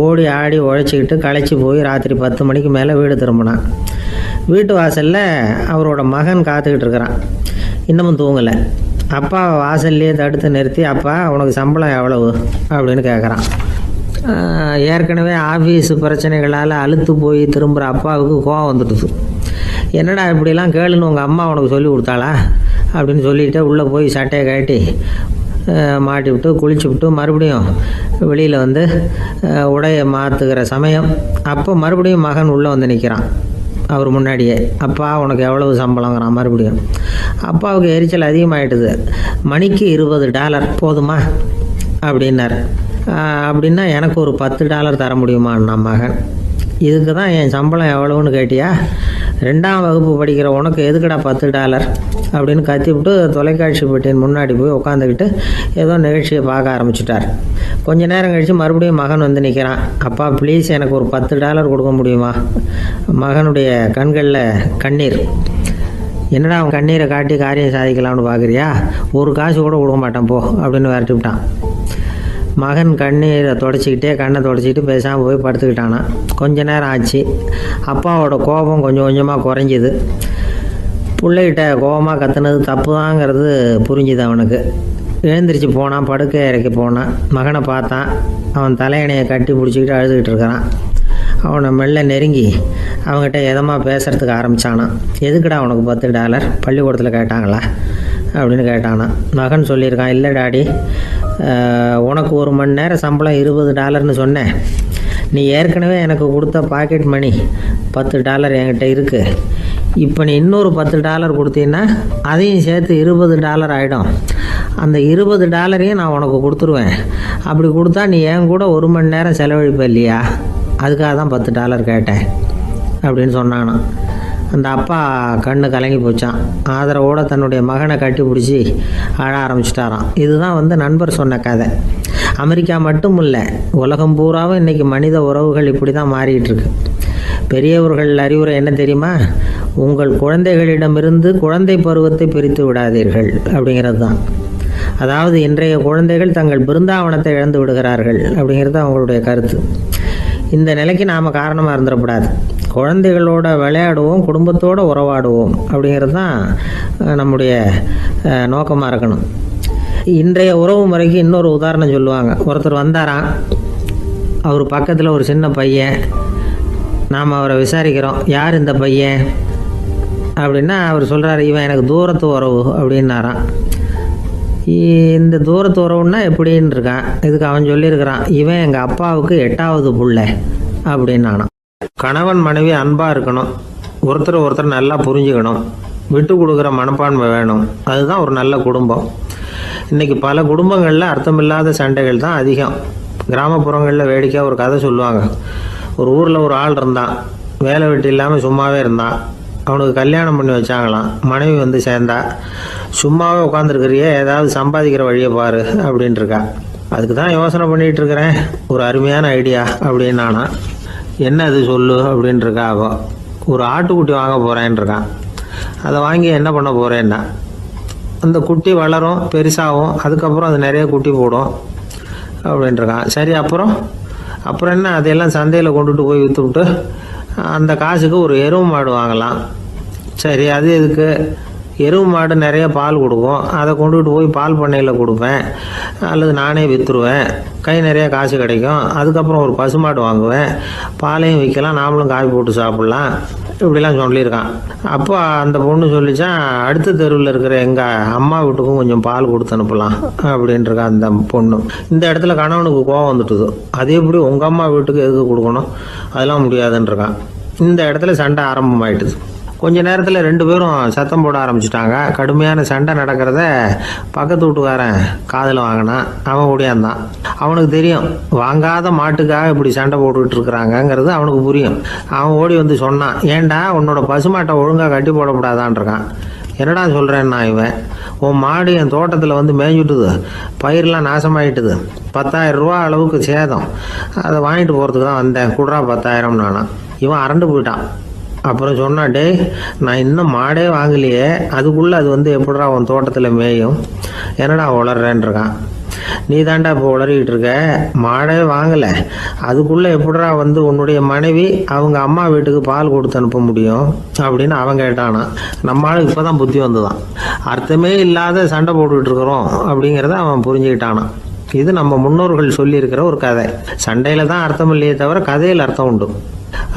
ஓடி ஆடி உழைச்சிக்கிட்டு களைச்சி போய் ராத்திரி 10 மணிக்கு மேலே வீடு திரும்பினான். வீட்டு வாசலில் அவரோட மகன் காத்துக்கிட்டு இருக்கிறான். இன்னமும் தூங்கலை. அப்பா வாசல்லையே தடுத்து நிறுத்தி, அப்பா உனக்கு சம்பளம் எவ்வளவு அப்படின்னு கேட்குறான். ஏற்கனவே ஆஃபீஸ் பிரச்சனைகளால் அலுத்து போய் திரும்புகிற அப்பாவுக்கு கோவம் வந்துடுது. என்னடா இப்படிலாம் கேளுன்னு உங்கள் அம்மா உனக்கு சொல்லி கொடுத்தாளா அப்படின்னு சொல்லிவிட்டு உள்ளே போய் சட்டையை கட்டி மாட்டி விட்டு குளிச்சு விட்டு மறுபடியும் வெளியில் வந்து உடையை மாற்றுகிற சமயம் அப்போ மறுபடியும் மகன் உள்ளே வந்து நிற்கிறான் அவர் முன்னாடியே. அப்பா உனக்கு எவ்வளவு சம்பளங்கிறான் மறுபடியும். அப்பாவுக்கு எரிச்சல் அதிகமாகிட்டுது. மணிக்கு $20 போதுமா அப்படின்னார். அப்படின்னா எனக்கு ஒரு $10 தர முடியுமான்னா மகன். இதுக்கு தான் என் சம்பளம் எவ்வளவுன்னு கேட்டியா? 2ஆம் வகுப்பு படிக்கிற உனக்கு எதுக்குடா $10 அப்படின்னு கத்திவிட்டு தொலைக்காட்சி பெட்டியின் முன்னாடி போய் உட்காந்துக்கிட்டு ஏதோ நிகழ்ச்சியை பார்க்க ஆரம்பிச்சிட்டார். கொஞ்ச நேரம் கழித்து மறுபடியும் மகன் வந்து நிற்கிறான். அப்பா ப்ளீஸ் எனக்கு ஒரு $10 கொடுக்க முடியுமா? மகனுடைய கண்களில் கண்ணீர். என்னடா அவன் கண்ணீரை காட்டி காரியம் சாதிக்கலாம்னு பார்க்குறியா? ஒரு காசு கூட கொடுக்க மாட்டான் போ அப்படின்னு விரட்டி விட்டான். மகன் கண்ணீரை தொடச்சிக்கிட்டே கண்ணை தொடச்சிக்கிட்டு பேசாமல் போய் படுத்துக்கிட்டானா. கொஞ்ச நேரம் ஆச்சு. அப்பாவோட கோபம் கொஞ்சம் கொஞ்சமாக குறைஞ்சிது. பிள்ளைகிட்ட கோபமாக கத்துனது தப்பு தாங்கிறது புரிஞ்சுது அவனுக்கு. எழுந்திரிச்சு போனான், படுக்கை இறக்கி போனான். மகனை பார்த்தான். அவன் தலையணையை கட்டி பிடிச்சிக்கிட்டு அழுதுகிட்டு இருக்கிறான். அவனை மெல்ல நெருங்கி அவங்ககிட்ட எதமாக பேசுகிறதுக்கு ஆரம்பித்தானான். எதுக்குடா உனக்கு $10 பள்ளிக்கூடத்தில் கேட்டாங்களா அப்படின்னு கேட்டானான். மகன் சொல்லியிருக்கான், இல்லை டாடி, உனக்கு 1 மணி நேரம் சம்பளம் $20ன்னு சொன்னேன். நீ ஏற்கனவே எனக்கு கொடுத்த பாக்கெட் மணி $10 என்கிட்ட இருக்குது. இப்போ நீ இன்னொரு $10 கொடுத்தீங்கன்னா அதையும் சேர்த்து $20 ஆகிடும். அந்த $20 நான் உனக்கு கொடுத்துருவேன். அப்படி கொடுத்தா நீ என் கூட 1 மணி நேரம் செலவழிப்ப இல்லையா? அதுக்காக தான் $10 கேட்டேன் அப்படின்னு சொன்னானா. அந்த அப்பா கண்ணு கலங்கி போச்சான். ஆதரவோடு தன்னுடைய மகனை கட்டி பிடிச்சி அழ ஆரம்பிச்சிட்டாராம். இதுதான் நண்பர் சொன்ன கதை. அமெரிக்கா மட்டும் இல்லை, உலகம் பூராவும் இன்றைக்கி மனித உறவுகள் இப்படி தான் மாறிட்டு இருக்கு. பெரியவர்கள் அறிவுரை என்ன தெரியுமா? உங்கள் குழந்தைகளிடமிருந்து குழந்தை பருவத்தை பிரித்து விடாதீர்கள் அப்படிங்கிறது தான். அதாவது இன்றைய குழந்தைகள் தங்கள் பிருந்தாவனத்தை இழந்து விடுகிறார்கள் அப்படிங்கிறது அவங்களுடைய கருத்து. இந்த நிலைக்கு நாம் காரணமாக இருந்துடக்கூடாது. குழந்தைகளோட விளையாடுவோம், குடும்பத்தோடு உறவாடுவோம் அப்படிங்கிறது தான் நம்முடைய நோக்கமாக இருக்கணும். இன்றைய உறவு முறைக்கு இன்னொரு உதாரணம் சொல்லுவாங்க. ஒருத்தர் வந்தாராம். அவர் பக்கத்தில் ஒரு சின்ன பையன். நாம் அவரை விசாரிக்கிறோம், யார் இந்த பையன் அப்படின்னா அவர் சொல்கிறார், இவன் எனக்கு தூரத்து உறவு அப்படின்னாராம். இந்த தூரத்து உறவுன்னா எப்படின்னு இருக்கான். இதுக்கு அவன் சொல்லியிருக்கிறான், இவன் எங்கள் அப்பாவுக்கு 8வது புள்ளை அப்படின்னானான். கணவன் மனைவி அன்பாக இருக்கணும், ஒருத்தர் நல்லா புரிஞ்சுக்கணும், விட்டு கொடுக்குற மனப்பான்மை வேணும். அதுதான் ஒரு நல்ல குடும்பம். இன்றைக்கி பல குடும்பங்களில் அர்த்தமில்லாத சண்டைகள் தான் அதிகம். கிராமப்புறங்களில் வேடிக்கையாக ஒரு கதை சொல்லுவாங்க. ஒரு ஊரில் ஒரு ஆள் இருந்தான். வேலை வெட்டி இல்லாமல் சும்மாவே இருந்தான். அவனுக்கு கல்யாணம் பண்ணி வச்சாங்களாம். மனைவி வந்து சேர்ந்தா. சும்மாவே உட்காந்துருக்கிறியே, ஏதாவது சம்பாதிக்கிற வழியை பாரு அப்படின்ட்டு இருக்கா. அதுக்கு தான் யோசனை பண்ணிகிட்டு இருக்கிறேன், ஒரு அருமையான ஐடியா அப்படின்னு நானா. என்ன அது சொல்லு அப்படின்ட்டுருக்கா. அவன் ஒரு ஆட்டுக்குட்டி வாங்க போகிறேன்னு இருக்கான். அதை வாங்கி என்ன பண்ண போகிறேன்னா, அந்த குட்டி வளரும், பெருசாகும், அதுக்கப்புறம் அது நிறைய குட்டி போடும் அப்படின்ட்டுருக்கான். சரி, அப்புறம் என்ன, அதையெல்லாம் சந்தையில் கொண்டுட்டு போய் விற்றுவிட்டு அந்த காசுக்கு ஒரு எருவு மாடு வாங்கலாம். சரி, அது எதுக்கு? எருவு மாடு நிறைய பால் கொடுக்கும், அதை கொண்டுகிட்டு போய் பால் பண்ணையில் கொடுப்பேன், அல்லது நானே விற்றுருவேன், கை நிறைய காசு கிடைக்கும். அதுக்கப்புறம் ஒரு பசுமாடு வாங்குவேன், பாலையும் விற்கலாம், நாமளும் காய் போட்டு சாப்பிட்லாம், இப்படிலாம் சொல்லியிருக்கான். அப்போ அந்த பொண்ணு சொல்லிச்சான், அடுத்த தெருவில் இருக்கிற எங்கள் அம்மா வீட்டுக்கும் கொஞ்சம் பால் கொடுத்து அனுப்பலாம் அப்படின்ட்டுருக்கா அந்த பொண்ணு. இந்த இடத்துல கணவனுக்கு கோவம் வந்துட்டுது. அது எப்படி உங்கள் அம்மா வீட்டுக்கு எதுக்கு கொடுக்கணும், அதெல்லாம் முடியாதுன்றிருக்கான். இந்த இடத்துல சண்டை ஆரம்பமாயிட்டுது. கொஞ்ச நேரத்தில் 2 பேரும் சத்தம் போட ஆரம்பிச்சிட்டாங்க. கடுமையான சண்டை நடக்கிறத பக்கத்து வீட்டுக்காரன் காதில் வாங்கினான். அவன் ஓடியாந்தான். அவனுக்கு தெரியும், வாங்காத மாட்டுக்காக இப்படி சண்டை போட்டுக்கிட்டு இருக்கிறாங்கங்கிறது அவனுக்கு புரியும். அவன் ஓடி வந்து சொன்னான், ஏண்டா உன்னோட பசுமாட்டை ஒழுங்காக கட்டி போடக்கூடாதான்னு இருக்கான். என்னடா சொல்கிறேன்னா, இவன் உன் மாடு என் தோட்டத்தில் வந்து மேய்ஞ்சுட்டுது, பயிரெலாம் நாசமாயிட்டுது, 10,000 ரூபா அளவுக்கு சேதம், அதை வாங்கிட்டு போகிறதுக்கு தான் வந்தேன், குடுறா 10,000 நானா. இவன் அரண்டு போயிட்டான். அப்புறம் சொன்னா, டேய் நான் இன்னும் மாடே வாங்கலையே, அதுக்குள்ள அது வந்து எப்படிடா உன் தோட்டத்தில் மேயும், என்னடா உளறேன் இருக்கான். நீ தாண்டா இப்போ உளறிக்கிட்டு இருக்க, மாடே வாங்கலை, அதுக்குள்ள எப்படிடா வந்து உன்னுடைய மனைவி அவங்க அம்மா வீட்டுக்கு பால் கொடுத்து அனுப்ப முடியும் அப்படின்னு அவன் கேட்டானா. நம்ம ஆளுக்கு இப்போதான் புத்தி வந்துதான், அர்த்தமே இல்லாத சண்டை போட்டுக்கிட்டு இருக்கிறோம் அப்படிங்கிறத அவன் புரிஞ்சுக்கிட்டானான். இது நம்ம முன்னோர்கள் சொல்லியிருக்கிற ஒரு கதை. சண்டையில தான் அர்த்தம் இல்லையே தவிர கதையில் அர்த்தம் உண்டு.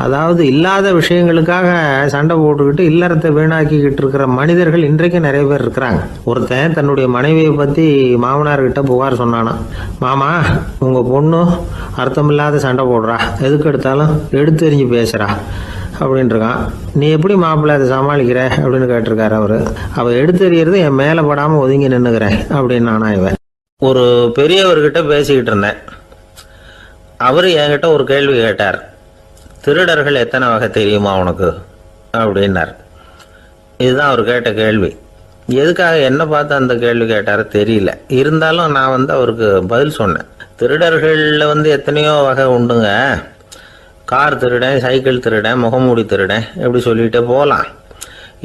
அதாவது இல்லாத விஷயங்களுக்காக சண்டை போட்டுக்கிட்டு இல்லறத்தை வீணாக்கிக்கிட்டு இருக்கிற மனிதர்கள் இன்றைக்கு நிறைய பேர் இருக்கிறாங்க. ஒருத்தன் தன்னுடைய மனைவியை பற்றி மாமனார்கிட்ட புகார் சொன்னானா, மாமா உங்க பொண்ணு அர்த்தமில்லாத சண்டை போடுறா, எதுக்கு எடுத்தாலும் எடுத்தெறிஞ்சு பேசுறா அப்படின்னு இருக்கான். நீ எப்படி மாப்பிள்ளை அதை சமாளிக்கிற அப்படின்னு கேட்டிருக்காரு அவரு. அவ எடுத்தெறியறது என் மேலே படாமல் ஒதுங்கி நின்றுக்கிறேன் அப்படின்னு நானா. இவன் ஒரு பெரியவர்கிட்ட பேசிக்கிட்டு இருந்தேன். அவரு என்கிட்ட ஒரு கேள்வி கேட்டார். திருடர்கள் எத்தனை வகை தெரியுமா உனக்கு அப்படின்னார். இதுதான் அவர் கேட்ட கேள்வி. எதுக்காக என்ன பார்த்து அந்த கேள்வி கேட்டாரு தெரியல. இருந்தாலும் நான் வந்து அவருக்கு பதில் சொன்னேன். திருடர்களில் வந்து எத்தனையோ வகை உண்டுங்க. கார் திருடன், சைக்கிள் திருடன், முகமூடி திருடன், எப்படி சொல்லிகிட்டே போகலாம்.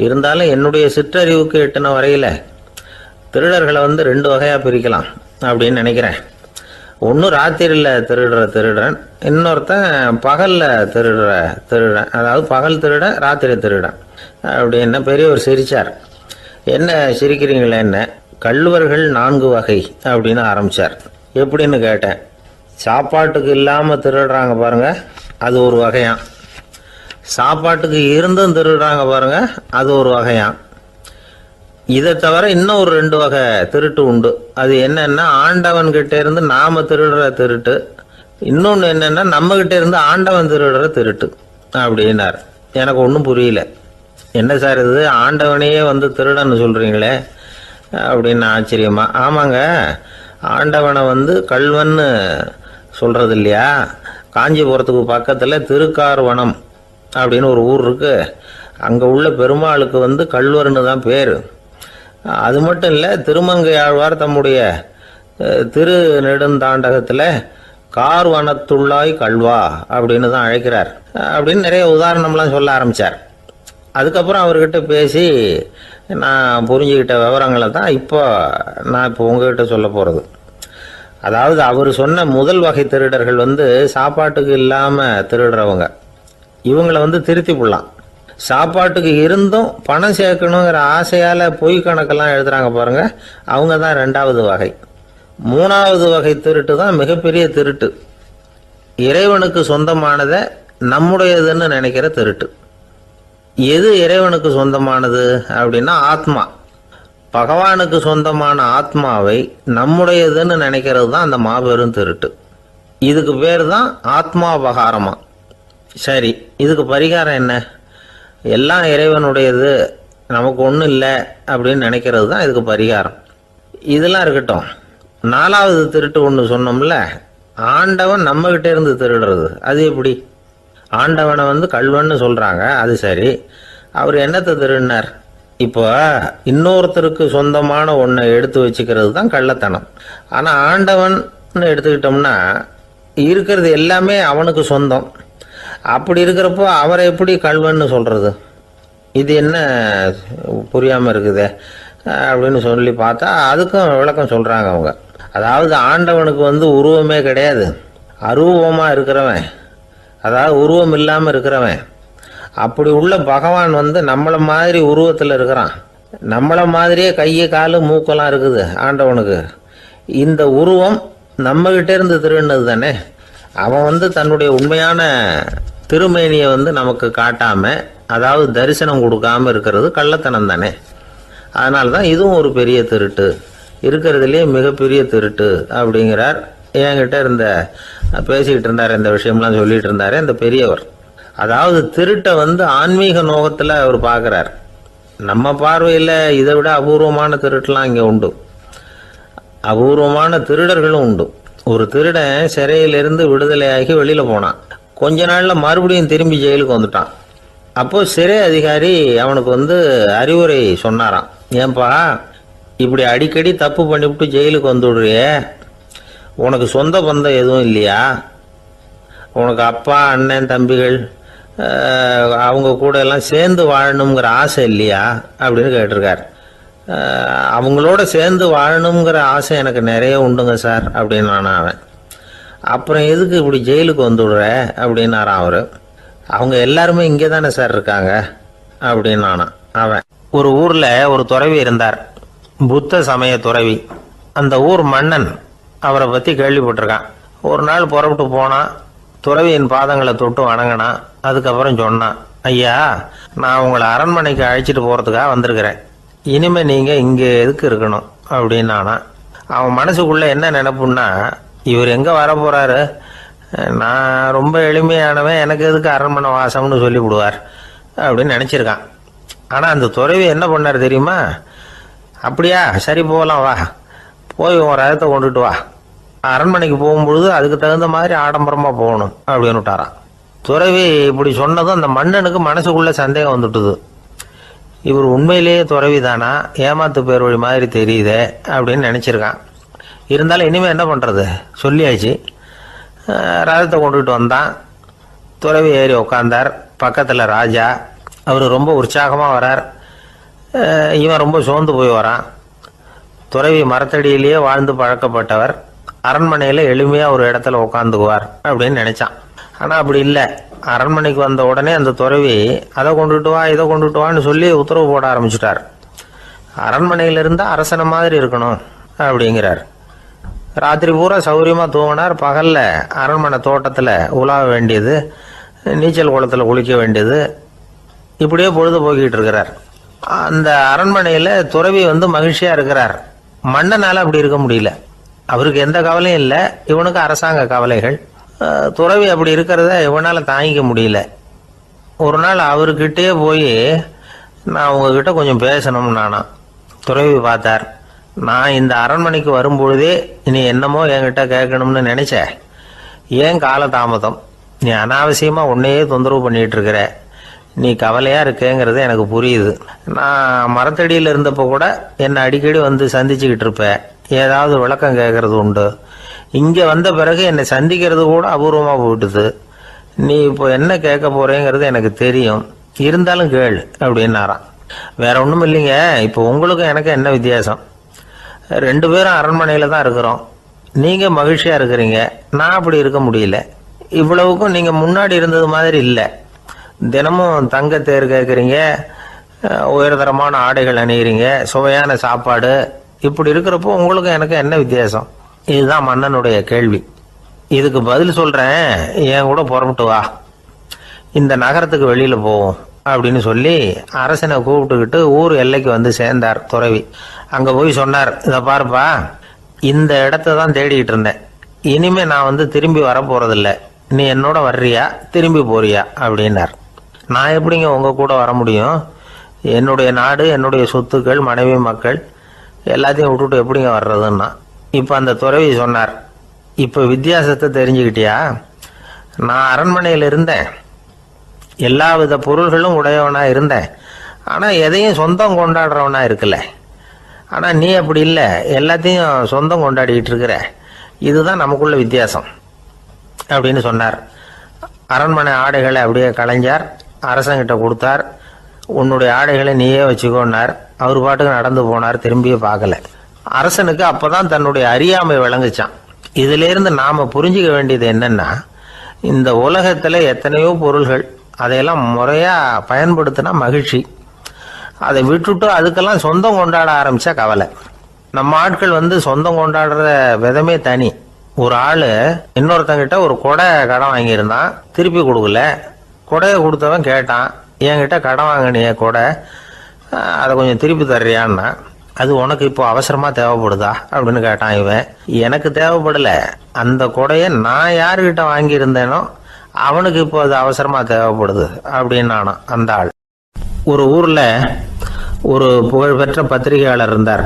இருந்தாலும் என்னுடைய சிற்றறிவுக்கு எட்டின வரையில் திருடர்களை வந்து 2 வகையாக பிரிக்கலாம் அப்படின்னு நினைக்கிறேன். ஒன்று ராத்திரியில் திருடுற திருடன், இன்னொருத்தன் பகலில் திருடுற திருடன். அதாவது பகல் திருடன், ராத்திரி திருடன் அப்படின்னு பெரியவர் சிரிச்சார். என்ன சிரிக்கிறீங்களே, என்ன கள்வர்கள் 4 வகை அப்படின்னு ஆரம்பித்தார். எப்படின்னு கேட்டேன். சாப்பாட்டுக்கு இல்லாமல் திருடுறாங்க பாருங்க, அது ஒரு வகையான். சாப்பாட்டுக்கு இருந்தும் திருடுறாங்க பாருங்க, அது ஒரு வகையான். இதை தவிர இன்னும் ஒரு 2 வகை திருட்டு உண்டு. அது என்னன்னா, ஆண்டவன் கிட்ட இருந்து நாம திருடுற திருட்டு, இன்னொன்று என்னன்னா நம்ம கிட்ட இருந்து ஆண்டவன் திருடுற திருட்டு அப்படின்னார். எனக்கு ஒன்றும் புரியல. என்ன சார் இது, ஆண்டவனையே வந்து திருடன்னு சொல்றீங்களே அப்படின்னு ஆச்சரியமா. ஆமாங்க, ஆண்டவனை வந்து கள்வன்னு சொல்றது இல்லையா. காஞ்சிபுரத்துக்கு பக்கத்தில் திருக்கார்வனம் அப்படின்னு ஒரு ஊர் இருக்கு. அங்கே உள்ள பெருமாளுக்கு வந்து கள்வர்னு தான் பேர். அது மட்டும் இல்லை, திருமங்கை ஆழ்வார் தம்முடைய திரு நெடுந்தாண்டகத்தில் கார்வனத்துள்ளாய் கல்வா அப்படின்னு தான் அழைக்கிறார் அப்படின்னு நிறைய உதாரணம்லாம் சொல்ல ஆரம்பித்தார். அதுக்கப்புறம் அவர்கிட்ட பேசி நான் புரிஞ்சுக்கிட்ட விவரங்களை தான் நான் இப்போ உங்ககிட்ட சொல்ல போகிறது. அதாவது அவர் சொன்ன முதல் வகை திருடர்கள் வந்து சாப்பாட்டுக்கு இல்லாமல் திருடுறவங்க. இவங்களை வந்து திருத்தி போடலாம். சாப்பாட்டுக்கு இருந்தும் பணம் சேர்க்கணுங்கிற ஆசையால் பொய் கணக்கெல்லாம் எழுதுறாங்க பாருங்க, அவங்க தான் 2வது வகை. 3வது வகை திருட்டு தான் மிகப்பெரிய திருட்டு. இறைவனுக்கு சொந்தமானதை நம்முடையதுன்னு நினைக்கிற திருட்டு. எது இறைவனுக்கு சொந்தமானது அப்படின்னா ஆத்மா. பகவானுக்கு சொந்தமான ஆத்மாவை நம்முடையதுன்னு நினைக்கிறது தான் அந்த மாபெரும் திருட்டு. இதுக்கு பேர் தான் ஆத்மாபகாரமா. சரி, இதுக்கு பரிகாரம் என்ன? எல்லாம் இறைவனுடையது, நமக்கு ஒன்றும் இல்லை அப்படின்னு நினைக்கிறது தான் இதுக்கு பரிகாரம். இதெல்லாம் இருக்கட்டும். 4வது திருட்டு ஒன்று சொன்னோம்ல, ஆண்டவன் நம்மகிட்ட இருந்து திருடுறது. அது எப்படி? ஆண்டவனை வந்து கள்வன்னு சொல்றாங்க, அது சரி. அவர் என்னத்தை திருடினார்? இப்போ இன்னொருத்தருக்கு சொந்தமான ஒன்றை எடுத்து வச்சுக்கிறது தான் கள்ளத்தனம். ஆனால் ஆண்டவன் எடுத்துக்கிட்டோம்னா இருக்கிறது எல்லாமே அவனுக்கு சொந்தம். அப்படி இருக்கிறப்போ அவரை எப்படி கள்வன்னு சொல்றது? இது என்ன புரியாமல் இருக்குதே அப்படின்னு சொல்லி பார்த்தா அதுக்கும் விளக்கம் சொல்றாங்க அவங்க. அதாவது ஆண்டவனுக்கு வந்து உருவமே கிடையாது, அரூபமாக இருக்கிறவன், அதாவது உருவம் இல்லாமல் இருக்கிறவன். அப்படி உள்ள பகவான் வந்து நம்மளை மாதிரி உருவத்தில் இருக்கிறான். நம்மளை மாதிரியே கையை காலு மூக்கெல்லாம் இருக்குது ஆண்டவனுக்கு. இந்த உருவம் நம்மகிட்ட இருந்து திருடினது தானே. அவன் வந்து தன்னுடைய உண்மையான திருமேனியை வந்து நமக்கு காட்டாம, அதாவது தரிசனம் கொடுக்காம இருக்கிறது கள்ளத்தனம் தானே. அதனால தான் இதுவும் ஒரு பெரிய திருட்டு, இருக்கிறதுலேயே மிகப்பெரிய திருட்டு அப்படிங்கிறார். என்கிட்ட பேசிக்கிட்டு இருந்தார், இந்த விஷயம்லாம் சொல்லிட்டு இருந்தாரு இந்த பெரியவர். அதாவது திருட்டை வந்து ஆன்மீக நோகத்தில் அவர் பார்க்குறார். நம்ம பார்வையில் இதை விட அபூர்வமான திருட்டுலாம் இங்கே உண்டு. அபூர்வமான திருடர்களும் உண்டு. ஒரு திருடன் சிறையிலிருந்து விடுதலையாகி வெளியில் போனான். கொஞ்ச நாளில் மறுபடியும் திரும்பி ஜெயிலுக்கு வந்துட்டான். அப்போ சிறை அதிகாரி அவனுக்கு வந்து அறிவுரை சொன்னாராம். ஏன்பா இப்படி அடிக்கடி தப்பு பண்ணிவிட்டு ஜெயிலுக்கு வந்துடுறியே, உனக்கு சொந்த பந்தம் எதுவும் இல்லையா? உனக்கு அப்பா, அண்ணன், தம்பிகள் அவங்க கூட எல்லாம் சேர்ந்து வாழணுங்கிற ஆசை இல்லையா அப்படின்னு கேட்டிருக்கார். அவங்களோட சேர்ந்து வாழணுங்கிற ஆசை எனக்கு நிறைய உண்டுங்க சார் அப்படின்னு அவன். அப்புறம் எதுக்கு இப்படி ஜெயிலுக்கு வந்துவிடுற அப்படின்னாரான் அவர். அவங்க எல்லாருமே இங்கே தானே சார் இருக்காங்க அப்படின்னு அவன். ஒரு ஊரில் ஒரு துறவி இருந்தார், புத்த சமய துறவி. அந்த ஊர் மன்னன் அவரை பற்றி கேள்விப்பட்டிருக்கான். ஒரு நாள் புறப்பட்டு போனான், துறவியின் பாதங்களை தொட்டு வணங்கினான். அதுக்கப்புறம் சொன்னான், ஐயா, நான் உங்களை அரண்மனைக்கு அழைச்சிட்டு போகிறதுக்காக வந்திருக்கிறேன். இனிமே நீங்கள் இங்கே எதுக்கு இருக்கணும் அப்படின்னானா. அவன் மனசுக்குள்ளே என்ன நினைப்புன்னா, இவர் எங்கே வர போகிறாரு, நான் ரொம்ப எளிமையானவன், எனக்கு எதுக்கு அரண்மனை வாசம்னு சொல்லிவிடுவார் அப்படின்னு நினச்சிருக்கான். ஆனால் அந்த துறவி என்ன பண்ணார் தெரியுமா? அப்படியா, சரி போகலாம், வா, போய் உன் ரதத்தை கொண்டுட்டு வா, அரண்மனைக்கு போகும்பொழுது அதுக்கு தகுந்த மாதிரி ஆடம்பரமாக போகணும் அப்படின்னு விட்டாரான். துறவி இப்படி சொன்னதும் அந்த மன்னனுக்கு மனசுக்குள்ள சந்தேகம் வந்துட்டுது. இவர் உண்மையிலேயே துறவி தானா, ஏமாத்து பேர் வழி மாதிரி தெரியுதே அப்படின்னு நினச்சிருக்கான். இருந்தாலும் இனிமேல் என்ன பண்ணுறது, சொல்லியாச்சு. ரதத்தை கொண்டுகிட்டு வந்தான். துறவி ஏறி உக்காந்தார். பக்கத்தில் ராஜா. அவர் ரொம்ப உற்சாகமாக வரார். இவன் ரொம்ப சோர்ந்து போய் வரான். துறவி மரத்தடியிலேயே வாழ்ந்து பழக்கப்பட்டவர், அரண்மனையில் எளிமையாக ஒரு இடத்துல உட்காந்துக்குவார் அப்படின்னு நினச்சான். ஆனால் அப்படி இல்லை. அரண்மனைக்கு வந்த உடனே அந்த துறவி அதை கொண்டுட்டு வா, இதை கொண்டுட்டு வான்னு சொல்லி உத்தரவு போட ஆரம்பிச்சிட்டார். அரண்மனையில் இருந்தால் அரசனை மாதிரி இருக்கணும் அப்படிங்கிறார். ராத்திரி பூரா சௌரியமாக தூங்கினார். பகலில் அரண்மனை தோட்டத்தில் உலாவ வேண்டியது, நீச்சல் குளத்தில் குளிக்க வேண்டியது, இப்படியே பொழுது போக்கிட்டு இருக்கிறார். அந்த அரண்மனையில் துறவி மகிழ்ச்சியாக இருக்கிறார். மன்னனால் அப்படி இருக்க முடியல. அவருக்கு எந்த கவலையும் இல்லை, இவனுக்கு அரசாங்க கவலைகள். துறவி அப்படி இருக்கிறத இவனால் தாங்கிக்க முடியல. ஒரு நாள் அவர்கிட்டே போய், நான் உங்ககிட்ட கொஞ்சம் பேசணும்னானா. துறவி பார்த்தார். நான் இந்த அரண்மனைக்கு வரும்பொழுதே நீ என்னமோ என்கிட்ட கேட்கணும்னு நினைச்ச, ஏன் காலதாமதம், நீ அனாவசியமாக உன்னையே தொந்தரவு பண்ணிட்டு இருக்கிற, நீ கவலையாக இருக்கேங்கிறது எனக்கு புரியுது. நான் மரத்தடியில் இருந்தப்போ கூட என்னை அடிக்கடி சந்திச்சுக்கிட்டு இருப்பேன், ஏதாவது விளக்கம் கேட்கறது உண்டு. இங்கே வந்த பிறகு என்னை சந்திக்கிறது கூட அபூர்வமாக போயிட்டுது. நீ இப்போ என்ன கேட்க போறேங்கிறது எனக்கு தெரியும், இருந்தாலும் கேளு அப்படின்னாராம். வேற ஒன்றும் இல்லைங்க, இப்போ உங்களுக்கும் எனக்கு என்ன வித்தியாசம், 2 பேரும் அரண்மனையில் தான் இருக்கிறோம். நீங்கள் மகிழ்ச்சியாக இருக்கிறீங்க, நான் அப்படி இருக்க முடியல. இவ்வளவுக்கும் நீங்கள் முன்னாடி இருந்தது மாதிரி இல்லை. தினமும் தங்க தேர் கேட்குறீங்க, உயர்தரமான ஆடைகள் அணிகிறீங்க, சுவையான சாப்பாடு. இப்படி இருக்கிறப்போ உங்களுக்கும் எனக்கு என்ன வித்தியாசம்? இதுதான் மன்னனுடைய கேள்வி. இதுக்கு பதில் சொல்கிறேன், என் கூட புறப்பட்டு வா, இந்த நகரத்துக்கு வெளியில் போவோம் அப்படின்னு சொல்லி அரசனை கூப்பிட்டுக்கிட்டு ஊர் எல்லைக்கு சேர்ந்தார் துறவி. அங்கே போய் சொன்னார், இதை பாருப்பா, இந்த இடத்த தான் தேடிக்கிட்டு இருந்தேன். இனிமே நான் திரும்பி வரப்போறதில்லை. நீ என்னோட வர்றியா, திரும்பி போறியா அப்படின்னார். நான் எப்படிங்க உங்கள் கூட வர முடியும்? என்னுடைய நாடு, என்னுடைய சொத்துக்கள், மனைவி, மக்கள் எல்லாத்தையும் விட்டுட்டு எப்படிங்க வர்றதுன்னா. இப்போ அந்த துறவி சொன்னார், இப்போ வித்தியாசத்தை தெரிஞ்சுக்கிட்டியா? நான் அரண்மனையில் இருந்தேன், எல்லா வித பொருள்களும் உடையவனா இருந்தேன், ஆனால் எதையும் சொந்தம் கொண்டாடுறவனா இருக்கல. ஆனால் நீ அப்படி இல்லை, எல்லாத்தையும் சொந்தம் கொண்டாடிக்கிட்டு இருக்கிற. இதுதான் நமக்குள்ள வித்தியாசம் அப்படின்னு சொன்னார். அரண்மனை ஆடைகளை அப்படியே களைஞ்சார், அரசங்கிட்ட கொடுத்தார். உன்னுடைய ஆடைகளை நீயே வச்சுக்கோன்னார். அவர் பாட்டுக்கு நடந்து போனார், திரும்பியே பார்க்கல. அரசனுக்கு அப்பதான் தன்னுடைய அறியாமை விளங்குச்சான். இதிலிருந்து நாம புரிஞ்சுக்க வேண்டியது என்னன்னா, இந்த உலகத்துல எத்தனையோ பொருள்கள், அதையெல்லாம் முறையா பயன்படுத்தினா மகிழ்ச்சி. அதை விட்டுட்டு அதுக்கெல்லாம் சொந்தம் கொண்டாட ஆரம்பிச்சா கவலை. நம்ம ஆட்கள் சொந்தம் கொண்டாடுற விதமே தனி. ஒரு ஆளு இன்னொருத்தங்கிட்ட ஒரு கொடை கடன் வாங்கியிருந்தான், திருப்பி கொடுக்கல. கொடையை கொடுத்தவன் கேட்டான், என்கிட்ட கடன் வாங்கினிய கொடை, அதை கொஞ்சம் திருப்பி தர்றியான்னா. அது உனக்கு இப்போ அவசரமா தேவைப்படுதா அப்படின்னு கேட்டான் இவன். எனக்கு தேவைப்படல, அந்த கொடையை நான் யாருக்கிட்ட வாங்கியிருந்தேனோ அவனுக்கு இப்போ அது அவசரமா தேவைப்படுது அப்படின்னானா அந்த ஆள். ஒரு ஊர்ல ஒரு புகழ்பெற்ற பத்திரிகையாளர் இருந்தார்.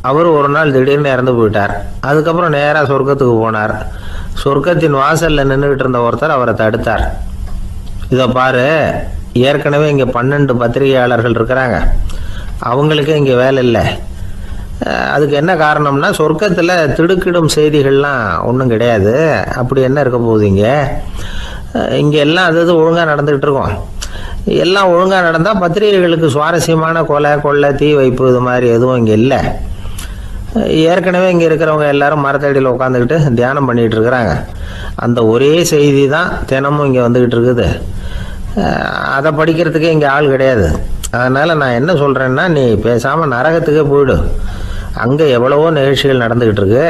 அவர் ஒரு நாள் திடீர்னு இறந்து போயிட்டார். அதுக்கப்புறம் நேராக சொர்க்கத்துக்கு போனார். சொர்க்கத்தின் வாசல்ல நின்றுகிட்டு இருந்த ஒருத்தர் அவரை தடுத்தார். இதை பாரு, ஏற்கனவே இங்கே 12 பத்திரிகையாளர்கள் இருக்கிறாங்க, அவங்களுக்கே இங்கே வேலை இல்லை. அதுக்கு என்ன காரணம்னா, சொர்க்கத்தில் திடுக்கிடும் செய்திகள்லாம் ஒன்றும் கிடையாது, அப்படி என்ன இருக்க போகுதுங்க. இங்கே எல்லாம் அது ஒழுங்காக நடந்துகிட்டு இருக்கோம். எல்லாம் ஒழுங்காக நடந்தால் பத்திரிகைகளுக்கு சுவாரஸ்யமான கொலை கொள்ளை தீ வைப்பு இது மாதிரி எதுவும் இங்கே இல்லை. ஏற்கனவே இங்கே இருக்கிறவங்க எல்லாரும் மரத்தடியில் உட்காந்துக்கிட்டு தியானம் பண்ணிகிட்டு இருக்கிறாங்க. அந்த ஒரே செய்தி தான் தினமும் இங்கே வந்துக்கிட்டு இருக்குது. அதை படிக்கிறதுக்கே இங்கே ஆள் கிடையாது. அதனால் நான் என்ன சொல்கிறேன்னா, நீ பேசாமல் நரகத்துக்கே போயிடு. அங்கே எவ்வளவோ நிகழ்ச்சிகள் நடந்துக்கிட்டு இருக்கு.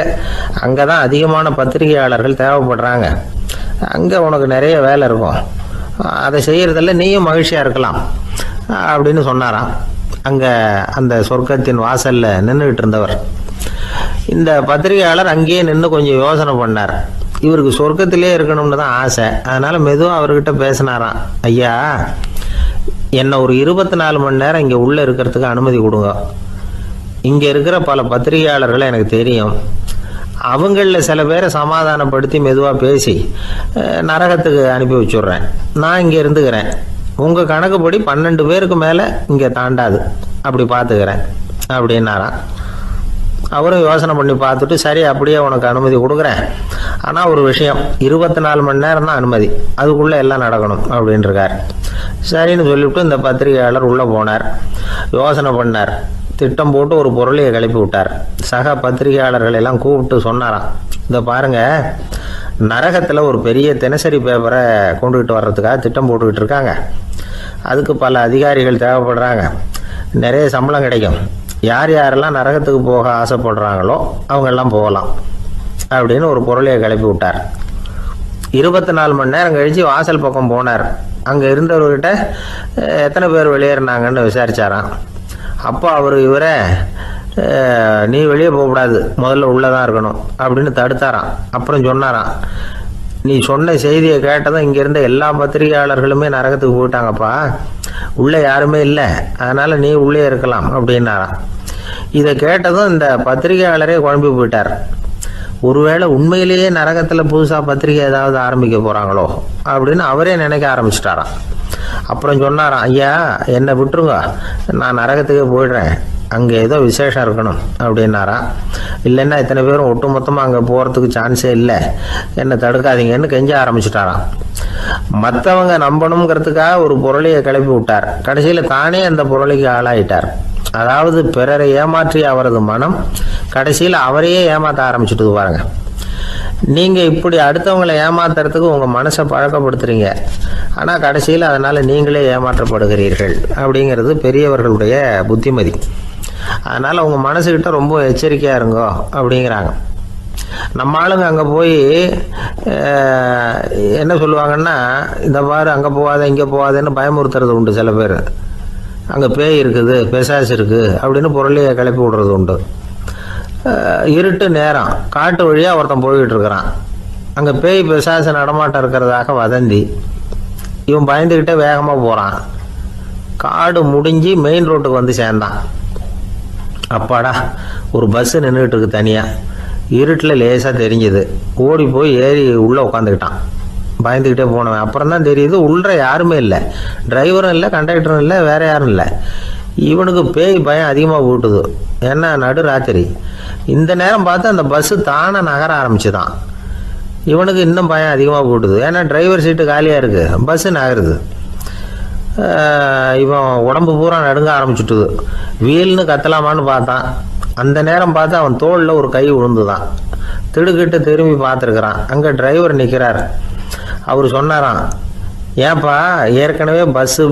அங்கே தான் அதிகமான பத்திரிகையாளர்கள் தேவைப்படுறாங்க. அங்கே உனக்கு நிறைய வேலை இருக்கும். அதை செய்கிறதில்ல நீயும் மகிழ்ச்சியாக இருக்கலாம் அப்படின்னு சொன்னாராம். அங்கே அந்த சொர்க்கத்தின் வாசலில் நின்றுக்கிட்டு இருந்தவர். இந்த பத்திரிகையாளர் அங்கேயே நின்று கொஞ்சம் யோசனை பண்ணார். இவருக்கு சொர்க்கத்திலே இருக்கணும்னு தான் ஆசை. அதனால் மெதுவாக அவர்கிட்ட பேசினாராம். ஐயா, என்னை ஒரு 24 மணி நேரம் இங்கே உள்ளே இருக்கிறதுக்கு அனுமதி கொடுங்க. இங்கே இருக்கிற பல பத்திரிகையாளர்களை எனக்கு தெரியும். அவங்களில் சில பேரை சமாதானப்படுத்தி மெதுவாக பேசி நரகத்துக்கு அனுப்பி வச்சுட்றேன். நான் இங்கே இருந்துக்கிறேன். உங்கள் கணக்குப்படி 12 பேருக்கு மேலே இங்கே தாண்டாது. அப்படி பார்த்துக்கிறேன் அப்படின்னாராம். அவரும் யோசனை பண்ணி பார்த்துட்டு, சரி அப்படியே உனக்கு அனுமதி கொடுக்குறேன். ஆனால் ஒரு விஷயம், 24 மணி நேரம் தான் அனுமதி, அதுக்குள்ளே எல்லாம் நடக்கணும் அப்படின்ட்டுருக்கார். சரின்னு சொல்லிவிட்டு இந்த பத்திரிகையாளர் உள்ளே போனார். யோசனை பண்ணார். திட்டம் போட்டு ஒரு பொருளையை கிளப்பி விட்டார். சக பத்திரிகையாளர்கள் எல்லாம் கூப்பிட்டு சொன்னாராம், இதை பாருங்கள், நரகத்தில் ஒரு பெரிய தினசரி பேப்பரை கொண்டுகிட்டு வர்றதுக்காக திட்டம் போட்டுக்கிட்டு இருக்காங்க. அதுக்கு பல அதிகாரிகள் தேவைப்படுறாங்க. நிறைய சம்பளம் கிடைக்கும். யார் யாரெல்லாம் நரகத்துக்கு போக ஆசைப்படுறாங்களோ அவங்கெல்லாம் போகலாம் அப்படின்னு ஒரு பொருளையை கிளப்பி விட்டார். 24 மணி நேரம் கழித்து வாசல் பக்கம் போனார். அங்கே இருந்தவர்கிட்ட எத்தனை பேர் வெளியேறினாங்கன்னு விசாரிச்சாராம். அப்போ அவர் இவரை, நீ வெளியே போகக்கூடாது, முதல்ல உள்ளே தான் இருக்கணும் அப்படின்னு தடுத்தாராம். அப்புறம் சொன்னாராம், நீ சொன்ன செய்தியை கேட்டதும் இங்கே இருந்த எல்லா பத்திரிகையாளர்களுமே நரகத்துக்கு போயிட்டாங்கப்பா, உள்ளே யாருமே இல்லை, அதனால் நீ உள்ளே இருக்கலாம் அப்படின்னாராம். இதை கேட்டதும் இந்த பத்திரிகையாளரே குழம்பி போயிட்டார். ஒருவேளை உண்மையிலேயே நரகத்தில் புதுசாக பத்திரிகை ஏதாவது ஆரம்பிக்க போகிறாங்களோ அப்படின்னு அவரே நினைக்க ஆரம்பிச்சிட்டாராம். அப்புறம் சொன்னாராம், ஐயா என்னை விட்டுருங்க, நான் நரகத்துக்கே போயிடுறேன், அங்கே ஏதோ விசேஷம் இருக்கணும் அப்படின்னாராம். இல்லைன்னா இத்தனை பேரும் ஒட்டு மொத்தமாக அங்கே போகிறதுக்கு சான்ஸே இல்லை, என்னை தடுக்காதீங்கன்னு கெஞ்ச ஆரம்பிச்சிட்டாராம். மற்றவங்க நம்பணுங்கிறதுக்காக ஒரு பொருளையை கிளப்பி விட்டார். கடைசியில் தானே அந்த பொருளைக்கு ஆளாயிட்டார். அதாவது பிறரை ஏமாற்றிய அவரது மனம் கடைசியில் அவரையே ஏமாற்ற ஆரம்பிச்சுட்டு பாருங்க. நீங்கள் இப்படி அடுத்தவங்களை ஏமாத்துறதுக்கு உங்கள் மனசை பழக்கப்படுத்துறீங்க, ஆனால் கடைசியில் அதனால் நீங்களே ஏமாற்றப்படுகிறீர்கள் அப்படிங்கிறது பெரியவர்களுடைய புத்திமதி. அதனால் உங்கள் மனசுக்கிட்ட ரொம்ப எச்சரிக்கையாக இருங்கோ அப்படிங்கிறாங்க. நம்ம ஆளுங்க அங்கே போய் என்ன சொல்லுவாங்கன்னா, இந்த மாதிரி அங்கே போகாத இங்கே போகாதேன்னு பயமுறுத்துறது உண்டு. சில பேர் அங்கே பேய் இருக்குது, பிசாசு இருக்குது அப்படின்னு பொருளையை கிளப்பி விடுறது உண்டு. இருட்டு நேரம் காட்டு வழியாக ஒருத்தன் போய்கிட்டு இருக்கிறான். அங்கே பேய் பிசாசு நடமாட்டம் இருக்கிறதாக வதந்தி. இவன் பயந்துக்கிட்டே வேகமாக போகிறான். காடு முடிஞ்சு மெயின் ரோட்டுக்கு வந்து சேர்ந்தான். அப்பாடா, ஒரு பஸ்ஸு நின்றுக்கிட்டு இருக்கு தனியாக. இருட்டில் லேசாக தெரிஞ்சுது. ஓடி போய் ஏறி உள்ளே உட்காந்துக்கிட்டான். பயந்துக்கிட்டே போனவன் அப்புறம் தான் தெரியுது உள்ள யாருமே இல்லை, டிரைவரும் இல்லை, கண்டக்டரும் இல்லை, வேற யாரும் இல்லை. இவனுக்கு பேய் பயம் அதிகமாக போட்டுது. ஏன்னா நடு ராத்திரி. இந்த நேரம் பார்த்து அந்த பஸ்ஸு தானே நகர ஆரம்பிச்சுதான். இவனுக்கு இன்னும் பயம் அதிகமாக போட்டுது. ஏன்னா டிரைவர் சீட்டு காலியாக இருக்குது, பஸ்ஸு நகருது. இவன் உடம்பு பூரா நடுங்க ஆரம்பிச்சுட்டுது. வீல்னு கத்தலாமான்னு பார்த்தான். அந்த நேரம் பார்த்து அவன் தோளில் ஒரு கை விழுந்துதான். திடுக்கிட்டு திரும்பி பார்த்துருக்குறான். அங்கே டிரைவர் நிற்கிறார். அவர் சொன்னாராம், ஏன்பா ஏற்கனவே பஸ்ஸு